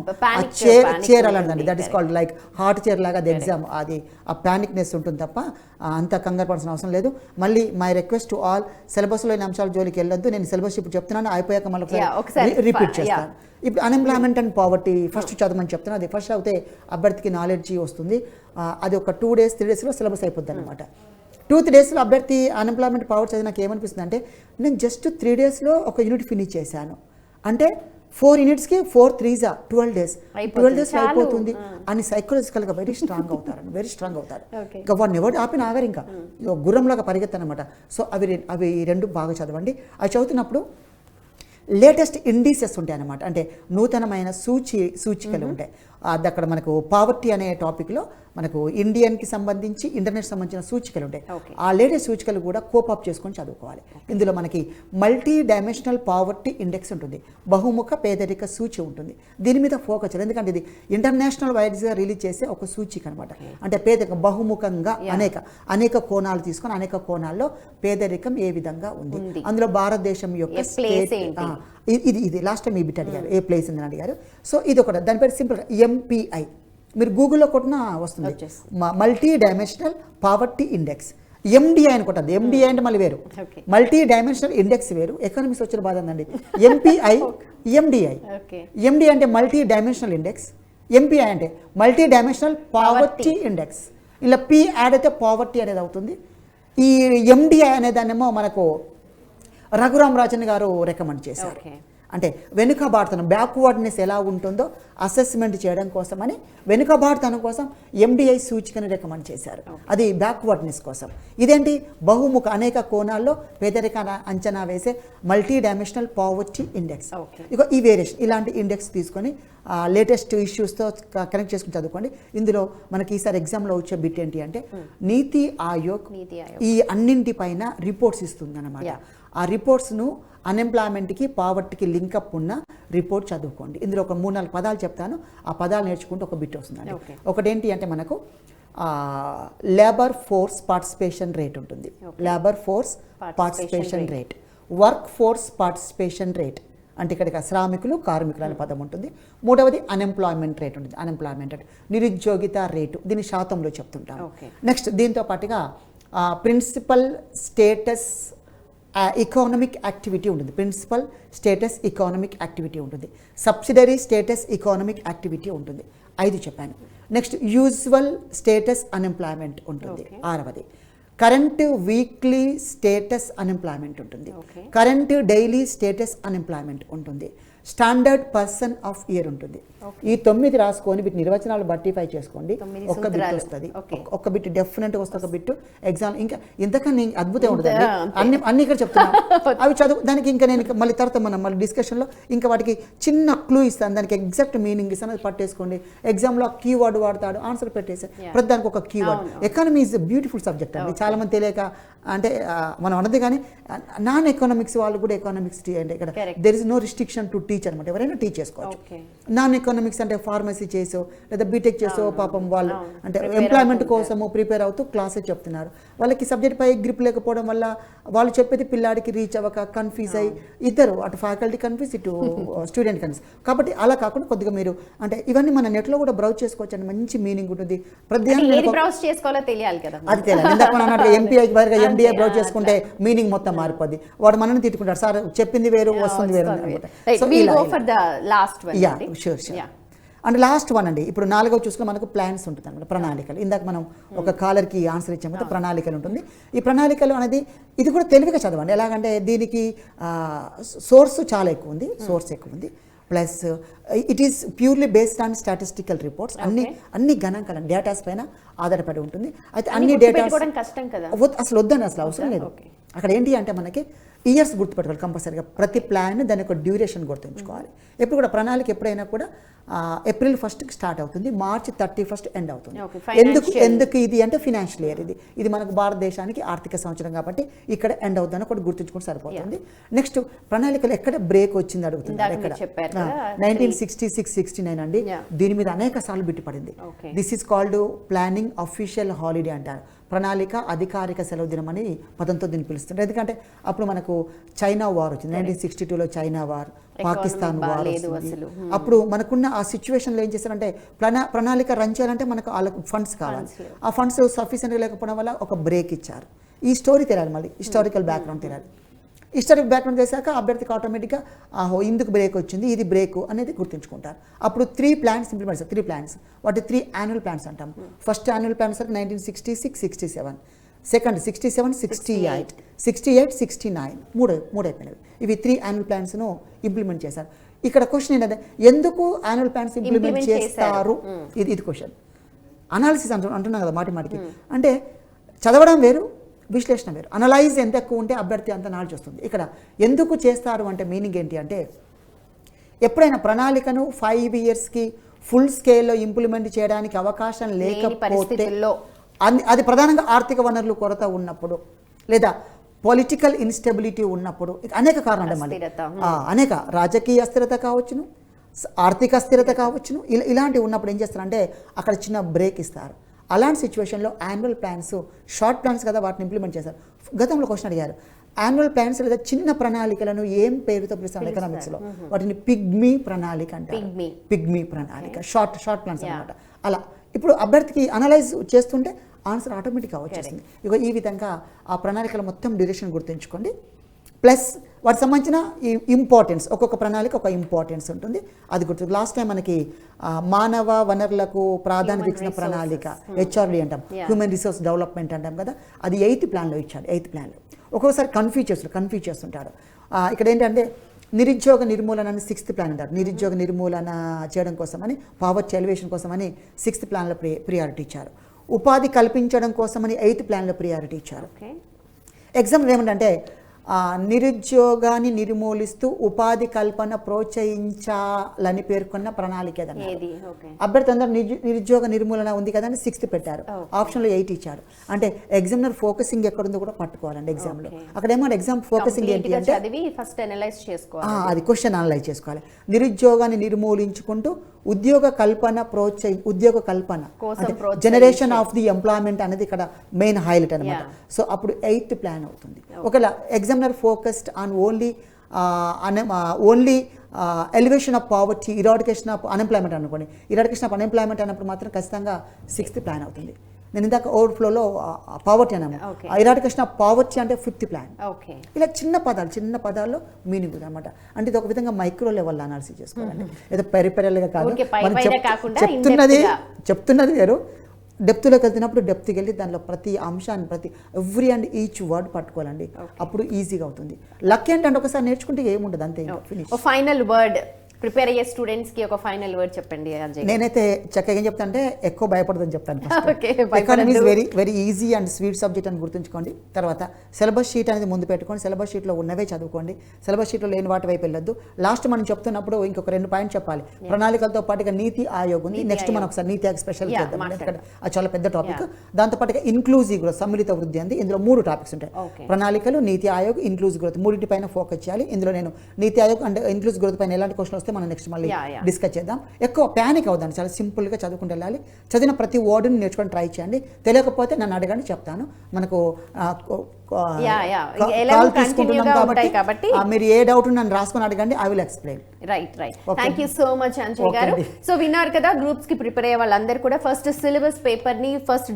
చైర్ అలాంటిదండి, that is called like heart chair లాగా అది ఎగ్జామ్, అది ఆ ప్యానిక్నెస్ ఉంటుంది తప్ప అంత కంగారు పడాల్సిన అవసరం లేదు. మళ్ళీ మై రిక్వెస్ట్ టు ఆల్, సిలబస్లో అంశాల జోలికి వెళ్ళొద్దు. నేను సిలబస్ ఇప్పుడు చెప్తున్నాను, అయిపోయాక మళ్ళీ రిపీట్ చేస్తాను. ఇప్పుడు అన్ఎంప్లాయ్మెంట్ అండ్ పావర్టీ ఫస్ట్ చదవమని చెప్తాను. అది ఫస్ట్ అయితే అభ్యర్థికి నాలెడ్జ్ వస్తుంది. అది ఒక 2 days 3 daysలో సిలబస్ అయిపోద్ది అనమాట. 2-3 daysలో అభ్యర్థి అన్ఎంప్లాయ్మెంట్ పావర్టీ చదివి నాకు ఏమనిపిస్తుంది అంటే నేను జస్ట్ 3 daysలో ఒక యూనిట్ ఫినిష్ చేశాను అంటే 4 unitsకి 4 3s 12 days 12 days అయిపోతుంది అని సైకలాజికల్గా వెరీ స్ట్రాంగ్ అవుతారు. ఇంకా వాడిని ఎవరు ఆపిన ఆగారు, ఇంకా గుర్రంలాగా పరిగెత్తనమాట. సో అవి 2 బాగా చదవండి. అవి చదువుతున్నప్పుడు లేటెస్ట్ ఇండిసెస్ ఉంటాయి అన్నమాట, అంటే నూతనమైన సూచికలు ఉంటాయి. అది అక్కడ మనకు పావర్టీ అనే టాపిక్లో మనకు ఇండియన్కి సంబంధించి ఇంటర్నెట్ సంబంధించిన సూచికలు ఉంటాయి. ఆ లేటెస్ట్ సూచికలు కూడా కోపాప్ చేసుకొని చదువుకోవాలి. ఇందులో మనకి మల్టీ డైమెన్షనల్ పావర్టీ ఇండెక్స్ ఉంటుంది, బహుముఖ పేదరిక సూచి ఉంటుంది. దీని మీద ఫోకస్ చేయాలి, ఎందుకంటే ఇది ఇంటర్నేషనల్ వైడ్గా రిలీజ్ చేసే ఒక సూచిక అనమాట. అంటే పేదరికం బహుముఖంగా అనేక కోణాలు తీసుకొని అనేక కోణాల్లో పేదరికం ఏ విధంగా ఉంది, అందులో భారతదేశం యొక్క ఇది లాస్ట్ టైం ఈ బిట్ అడిగారు, ఏ ప్లేస్ ఉందని అడిగారు. సో ఇది ఒకటి, దాని పేరు సింపుల్గా ఎంపీఐ. మీరు గూగుల్లో కొట్టినా వస్తుంది, multi dimensional poverty index. MDI అని కొట్టద్దు, ఎండిఐ అంటే మళ్ళీ వేరు, మల్టీ డైమెన్షనల్ ఇండెక్స్ వేరు. ఎకనామిక్స్ వచ్చిన బాధ ఉందండి. ఎంపీఐ ఎండిఐ అంటే మల్టీ డైమెన్షనల్ ఇండెక్స్, ఎంపీఐ అంటే మల్టీ డైమెన్షనల్ పావర్టీ ఇండెక్స్. ఇలా పి యాడ్ అయితే పావర్టీ అనేది అవుతుంది. ఈ ఎండిఐ అనే దాన్నేమో మనకు రఘురామ్ రాజన్ గారు రికమెండ్ చేశారు. అంటే వెనుకబాటుతనం, బ్యాక్వర్డ్నెస్ ఎలా ఉంటుందో అసెస్మెంట్ చేయడం కోసమని వెనుకబాటుతనం కోసం ఎండిఐ సూచికను రికమెండ్ చేశారు. అది బ్యాక్వర్డ్నెస్ కోసం. ఇదేంటి, బహుముఖ అనేక కోణాల్లో పేదరికాన్ని అంచనా వేసే మల్టీ డైమెన్షనల్ పావర్టీ ఇండెక్స్. ఇక ఈ వేరియేషన్ ఇలాంటి ఇండెక్స్ తీసుకొని లేటెస్ట్ ఇష్యూస్తో కనెక్ట్ చేసుకుని చదువుకోండి. ఇందులో మనకి ఈసారి ఎగ్జామ్లో వచ్చే బిట్ ఏంటి అంటే నీతి ఆయోగ్ ఈ అన్నింటిపైన రిపోర్ట్స్ ఇస్తుంది అన్నమాట. ఆ రిపోర్ట్స్ను అన్ఎంప్లాయ్మెంట్కి పావర్టీకి లింకప్ ఉన్న రిపోర్ట్ చదువుకోండి. ఇందులో ఒక 3-4 పదాలు చెప్తాను, ఆ పదాలు నేర్చుకుంటే ఒక బిట్ వస్తుందండి. ఒకటేంటి అంటే మనకు లేబర్ ఫోర్స్ పార్టిసిపేషన్ రేట్ ఉంటుంది, labour force participation rate, work force participation rate అంటే ఇక్కడ శ్రామికులు కార్మికులు అనే పదం ఉంటుంది. మూడవది అన్ఎంప్లాయ్మెంట్ రేట్ ఉంటుంది, అన్ఎంప్లాయ్మెంట్ రేట్ నిరుద్యోగిత రేటు, దీన్ని శాతంలో చెప్తుంటాను. నెక్స్ట్ దీంతో పాటుగా ప్రిన్సిపల్ స్టేటస్ ఎకానమిక్ యాక్టివిటీ ఉంటుంది, ప్రిన్సిపల్ స్టేటస్ ఎకానమిక్ యాక్టివిటీ ఉంటుంది, సబ్సిడరీ స్టేటస్ ఎకానమిక్ యాక్టివిటీ ఉంటుంది. 5 చెప్పాను. నెక్స్ట్ యూజువల్ స్టేటస్ అన్ఎంప్లాయ్మెంట్ ఉంటుంది. 6వది కరెంట్ వీక్లీ స్టేటస్ అన్ఎంప్లాయ్మెంట్ ఉంటుంది, కరెంట్ డైలీ స్టేటస్ అన్ఎంప్లాయ్మెంట్ ఉంటుంది, స్టాండర్డ్ పర్సన్ ఆఫ్ ఇయర్ ఉంటుంది. ఈ 9 రాసుకొని వీటి నిర్వచనాలు బట్టిఫై చేసుకోండి, ఒక్క బిట్ వస్తుంది. ఒక్క బిట్ డెఫినెట్గా వస్తుంది, ఒక బిట్ ఎగ్జామ్. ఇంకా ఇంతకన్నా అద్భుతం ఉంటుంది, అన్ని ఇక్కడ చెప్తున్నాను. అవి చదువు, దానికి ఇంకా నేను మళ్ళీ తర్వాత మళ్ళీ డిస్కషన్లో ఇంకా వాటికి చిన్న క్లూ ఇస్తాను, దానికి ఎగ్జాక్ట్ మీనింగ్ ఇస్తాను, అది పట్టేసుకోండి. ఎగ్జామ్లో కీవర్డ్ వాడతాడు, ఆన్సర్ పెట్టేసి ప్రతి దానికి ఒక keyword. Economy is beautiful subject అండి, చాలా మంది తెలియక అంటే మనం అన్నది. కానీ నాన్ ఎకనామిక్స్ వాళ్ళు కూడా ఎకనామిక్స్ అంటే ఇక్కడ there is no restriction to teach అనమాట, ఎవరైనా టీచ్ చేసుకోవచ్చు. నాన్ ఎకనామిక్స్ అంటే ఫార్మసీ చేసో లేదా బీటెక్ చేసో పాపం వాళ్ళు అంటే ఎంప్లాయ్మెంట్ కోసము ప్రిపేర్ అవుతూ క్లాసెస్ చెప్తున్నారు. వాళ్ళకి సబ్జెక్ట్ పై గ్రిప్ లేకపోవడం వల్ల వాళ్ళు చెప్పేది పిల్లాడికి రీచ్ అవ్వక కన్ఫ్యూజ్ అయ్యి ఇద్దరు, అటు ఫ్యాకల్టీ కన్ఫ్యూజ్, ఇటు స్టూడెంట్ కన్ఫ్యూజ్. కాబట్టి అలా కాకుండా కొద్దిగా మీరు అంటే ఇవన్నీ మన నెట్లో కూడా బ్రౌజ్ చేసుకోవచ్చు అండి, మంచి మీనింగ్ ఉంటుంది. బ్రౌజ్ చేసుకోవాలో తెలియాలి కదా, అది తెలియాలి. ఇందాక మనం అన్నట్టు ఎంపీఐకి బదులుగా ఎండిఐ బ్రౌజ్ చేసుకుంటే మీనింగ్ మొత్తం మారిపోద్ది. వాడు మనల్ని తిట్టుకుంటారు, సార్ చెప్పింది వేరు వస్తుంది వేరు. అండ్ లాస్ట్ వన్ అండి, ఇప్పుడు 4వ చూసుకుని మనకు ప్లాన్స్ ఉంటుంది అనమాట, ప్రణాళికలు. ఇందాక మనం ఒక కాలర్కి ఆన్సర్ ఇచ్చాము, ప్రణాళికలు ఉంటుంది. ఈ ప్రణాళికలు అనేది ఇది కూడా తెలివిగా చదవండి. ఎలాగంటే దీనికి సోర్స్ చాలా ఎక్కువ ఉంది, plus it is purely based on statistical reports. అన్ని గణాంకాలు డేటాస్ పైన ఆధారపడి ఉంటుంది. అయితే అన్ని డేటా అసలు వద్దని అసలు అవసరం లేదు. అక్కడ ఏంటి అంటే మనకి ఇయర్స్ గుర్తుపెట్టుకోవాలి కంపల్సరీగా, ప్రతి ప్లాన్ దాని యొక్క డ్యూరేషన్ గుర్తుంచుకోవాలి. ఎప్పుడు కూడా ప్రణాళిక ఎప్పుడైనా కూడా April 1st స్టార్ట్ అవుతుంది, March 31st ఎండ్ అవుతుంది. ఎందుకు ఇది అంటే ఫినాన్షియల్ ఇయర్, ఇది మనకు భారతదేశానికి ఆర్థిక సంవత్సరం కాబట్టి ఇక్కడ ఎండ్ అవుతుందని ఒకటి గుర్తుంచుకుంటే సరిపోతుంది. నెక్స్ట్ ప్రణాళికలు ఎక్కడ బ్రేక్ వచ్చింది అడుగుతున్నారు, ఎక్కడ 1966-69 అండి. దీని మీద అనేక సార్లు బిట్టు పడింది. This is called planning official holiday అంటారు. ప్రణాళిక అధికారిక సెలవు దినం అని పదంతో దీన్ని పిలుస్తుంటారు. ఎందుకంటే అప్పుడు మనకు చైనా వార్ వచ్చింది, 1962లో చైనా వార్, పాకిస్తాన్ వార్ వస్తుంది. అప్పుడు మనకున్న ఆ సిచ్యువేషన్లో ఏం చేశారంటే ప్రణాళిక రన్ చేయాలంటే మనకు వాళ్ళకు ఫండ్స్ కావాలి. ఆ ఫండ్స్ సఫిషియెంట్గా లేకపోవడం వల్ల ఒక బ్రేక్ ఇచ్చారు. ఈ స్టోరీ తెలియాలి, మళ్ళీ హిస్టారికల్ బ్యాక్గ్రౌండ్ తెలియాలి. హిస్టారిక్ బ్యాక్గ్రౌండ్ చేశాక అభ్యర్థికి ఆటోమేటిక్గా ఆహో ఇందుకు బ్రేక్ వచ్చింది, ఇది బ్రేక్ అనేది గుర్తుంచుకుంటారు. అప్పుడు 3 ప్లాన్స్ ఇంప్లిమెంట్ చేస్తారు. 3 ప్లాన్స్, వాటి 3 యాన్యువల్ ప్లాన్స్ అంటాం. First annual plan sir 1966-67, second 67-68, 68-69, మూడు అయిపోయినవి. ఇవి 3 యాన్యువల్ ప్లాన్స్ను ఇంప్లిమెంట్ చేశారు. ఇక్కడ క్వశ్చన్ ఏంటంటే ఎందుకు యాన్యువల్ ప్లాన్స్ ఇంప్లిమెంట్ చేస్తారు, ఇది క్వశ్చన్. అనాలిసిస్ అంటున్నాం కదా మాటికి. అంటే చదవడం వేరు, విశ్లేషణ వేరు. అనలైజ్ ఎంత ఎక్కువ ఉంటే అభ్యర్థి అంత నాలెడ్జ్ వస్తుంది. ఇక్కడ ఎందుకు చేస్తారు అంటే మీనింగ్ ఏంటి అంటే, ఎప్పుడైనా ప్రణాళికను 5 ఇయర్స్కి ఫుల్ స్కేల్లో ఇంప్లిమెంట్ చేయడానికి అవకాశం లేకపోతే, అది ప్రధానంగా ఆర్థిక వనరులు కొరత ఉన్నప్పుడు లేదా పొలిటికల్ ఇన్స్టెబిలిటీ ఉన్నప్పుడు, అనేక కారణాలు మళ్ళీ అనేక రాజకీయ అస్థిరత కావచ్చును, ఆర్థిక అస్థిరత కావచ్చును, ఇలాంటివి ఉన్నప్పుడు ఏం చేస్తారంటే అక్కడ చిన్న బ్రేక్ ఇస్తారు. అలాంటి సిచ్యువేషన్లో యాన్యువల్ ప్లాన్స్, షార్ట్ ప్లాన్స్ కదా, వాటిని ఇంప్లిమెంట్ చేశారు. గతంలో క్వశ్చన్ అడిగారు, యాన్యువల్ ప్లాన్స్ లేదా చిన్న ప్రణాళికలను ఏం పేరుతో పిలుస్తారు ఎకనామిక్స్లో? వాటిని పిగ్మీ ప్రణాళిక అంటారు. పిగ్మీ ప్రణాళిక, షార్ట్ ప్లాన్స్ అన్నమాట. అలా ఇప్పుడు అభ్యర్థికి అనలైజ్ చేస్తుంటే ఆన్సర్ ఆటోమేటిక్గా వచ్చేస్తుంది. ఇక ఈ విధంగా ఆ ప్రణాళికల మొత్తం డ్యూరేషన్ గుర్తుంచుకోండి. ప్లస్ వాటికి సంబంధించిన ఇంపార్టెన్స్, ఒక్కొక్క ప్రణాళిక ఒక ఇంపార్టెన్స్ ఉంటుంది, అది గుర్తు. లాస్ట్ టైం మనకి మానవ వనరులకు ప్రాధాన్యత ఇచ్చిన ప్రణాళిక HRD అంటాం, హ్యూమన్ రిసోర్స్ డెవలప్మెంట్ అంటాం కదా, అది 8th ప్లాన్లో ఇచ్చాడు. 8th ప్లాన్లో ఒక్కొక్కసారి కన్ఫ్యూజ్ చేస్తుంటాడు. ఇక్కడ ఏంటంటే నిరుద్యోగ నిర్మూలన అని 6th ప్లాన్ అంటారు. నిరుద్యోగ నిర్మూలన చేయడం కోసమని, పావర్టీ ఎలివేషన్ కోసమని 6th ప్లాన్లో ప్రియారిటీ ఇచ్చారు. ఉపాధి కల్పించడం కోసమని 8th ప్లాన్లో ప్రియారిటీ ఇచ్చారు. ఎగ్జాంపుల్ ఏమంటే నిరుద్యోగాన్ని నిర్మూలిస్తూ ఉపాధి కల్పన ప్రోత్సహించాలని పేర్కొన్న ప్రణాళిక ఏదన్నా. అభ్యర్థి అందరూ నిరుద్యోగ నిర్మూలన ఉంది కదా అని 6th పెట్టారు, ఆప్షన్లో 8 ఇచ్చారు. అంటే ఎగ్జామినర్ ఫోకసింగ్ ఎక్కడుందో కూడా పట్టుకోవాలండి ఎగ్జామ్లో. అక్కడ ఏమో ఎగ్జామ్ ఫోకసింగ్ ఏంటి అంటే అది క్వశ్చన్ అనలైజ్ చేసుకోవాలి. నిరుద్యోగాన్ని నిర్మూలించుకుంటూ ఉద్యోగ కల్పన జనరేషన్ ఆఫ్ ది ఎంప్లాయ్మెంట్ అనేది ఇక్కడ మెయిన్ హైలైట్ అనమాట. సో అప్పుడు 8th ప్లాన్ అవుతుంది. ఒకవేళ examiner focused on only elevation of poverty, eradication of unemployment అనుకోండి, ఇరాడికేషన్ ఆఫ్ అన్ఎంప్లాయ్మెంట్ అన్నప్పుడు మాత్రం ఖచ్చితంగా 6th ప్లాన్ అవుతుంది. నేను ఇందాక ఓవర్ఫ్లోలో పావర్టీ అన్నాము, ఇరాడికేషన్ ఆఫ్ పావర్టీ అంటే 5th ప్లాన్. ఇలా చిన్న పదాల్లో మీనింగ్ అనమాట. అంటే ఇది ఒక విధంగా మైక్రో లెవెల్ అనాలిసిస్ చేసుకోవాలండి, ఏదో పెరిపెరల్గా కాదు. చెప్తున్నది వేరు, డెప్త్లోకి వెళ్తున్నప్పుడు డెప్త్కి వెళ్ళి దానిలో ప్రతి అంశాన్ని ఎవ్రీ అండ్ ఈచ్ వర్డ్ పట్టుకోవాలండి. అప్పుడు ఈజీగా అవుతుంది. లక్ ఏంటంటే ఒకసారి నేర్చుకుంటే ఏముండదు, అంతే. ఫైనల్ వర్డ్ ప్రిపేర్ అయ్యే స్టూడెంట్స్ కి ఒక ఫైనల్ వర్డ్ చెప్పండి. నేనైతే చక్కగా ఏం చెప్తాను అంటే ఎక్కువ భయపడదని చెప్తాను. Economy is very easy and sweet subject అని గుర్తుంచుకోండి. తర్వాత సిలబస్ షీట్ అనేది ముందు పెట్టుకోండి, సిలబస్ షీట్లో ఉన్నవే చదువుకోండి, సిలబస్ షీట్లో లేని వాటి వైపు వెళ్ళొద్దు. లాస్ట్ మనం చెప్తున్నప్పుడు ఇంకొక 2 పాయింట్ చెప్పాలి. ప్రణాళికలతో పాటుగా నీతి ఆయోగ్ ఉంది, నెక్స్ట్ మనం ఒకసారి నీతి ఆయోగ్ స్పెషల్ చేద్దాం, ఎందుకంటే అది చాలా పెద్ద టాపిక్. దాంతో పాటుగా ఇన్క్లూజివ్ గ్రోత్, సమ్మిళిత వృద్ధి అంది. ఇందులో 3 టాపిక్స్ ఉంటాయి, ప్రణాళికలు, నీతి ఆయోగ్, ఇన్క్లూజివ్ గ్రోత్. 3 పైన ఫోకస్ చేయాలి. ఇందులో నేను నీతి ఆయోగ్ అండ్ ఇన్క్లూజివ్ గ్రోత్ పైన ఎలాంటి క్వశ్చన్ వస్తే మనం నెక్స్ట్ మళ్ళీ డిస్కస్ చేద్దాం. ఎక్కువ ప్యానిక్ అవుదాన్ని, చాలా సింపుల్గా చదువుకుంటూ వెళ్ళాలి. చదివిన ప్రతి వర్డ్ని నేర్చుకొని ట్రై చేయండి. తెలియకపోతే నన్ను అడగండి, చెప్తాను. మనకు కాల్ తీసుకుంటున్నాం కాబట్టి మీరు ఏ డౌట్ నన్ను రాసుకొని అడగండి, I will explain. Right. Thank you so much Anjay గారు. సో విన్నారు కదా, గ్రూప్స్ కి ప్రిపేర్ అయ్యే వాళ్ళందరూ కూడా ఫస్ట్ సిలబస్ పేపర్ ని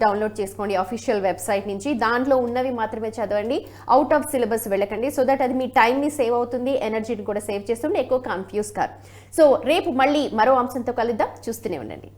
డౌన్లోడ్ చేసుకోండి అఫీషియల్ వెబ్సైట్ నుంచి. దాంట్లో ఉన్నవి మాత్రమే చదవండి, అవుట్ ఆఫ్ సిలబస్ వెళ్ళకండి. సో దట్ అది మీ టైం ని సేవ్ అవుతుంది, ఎనర్జీని కూడా సేవ్ చేస్తుంది, ఎక్కువ కన్ఫ్యూజ్ కాదు. సో రేపు మళ్ళీ మరో అంశంతో కలుద్దాం, చూస్తూనే ఉండండి.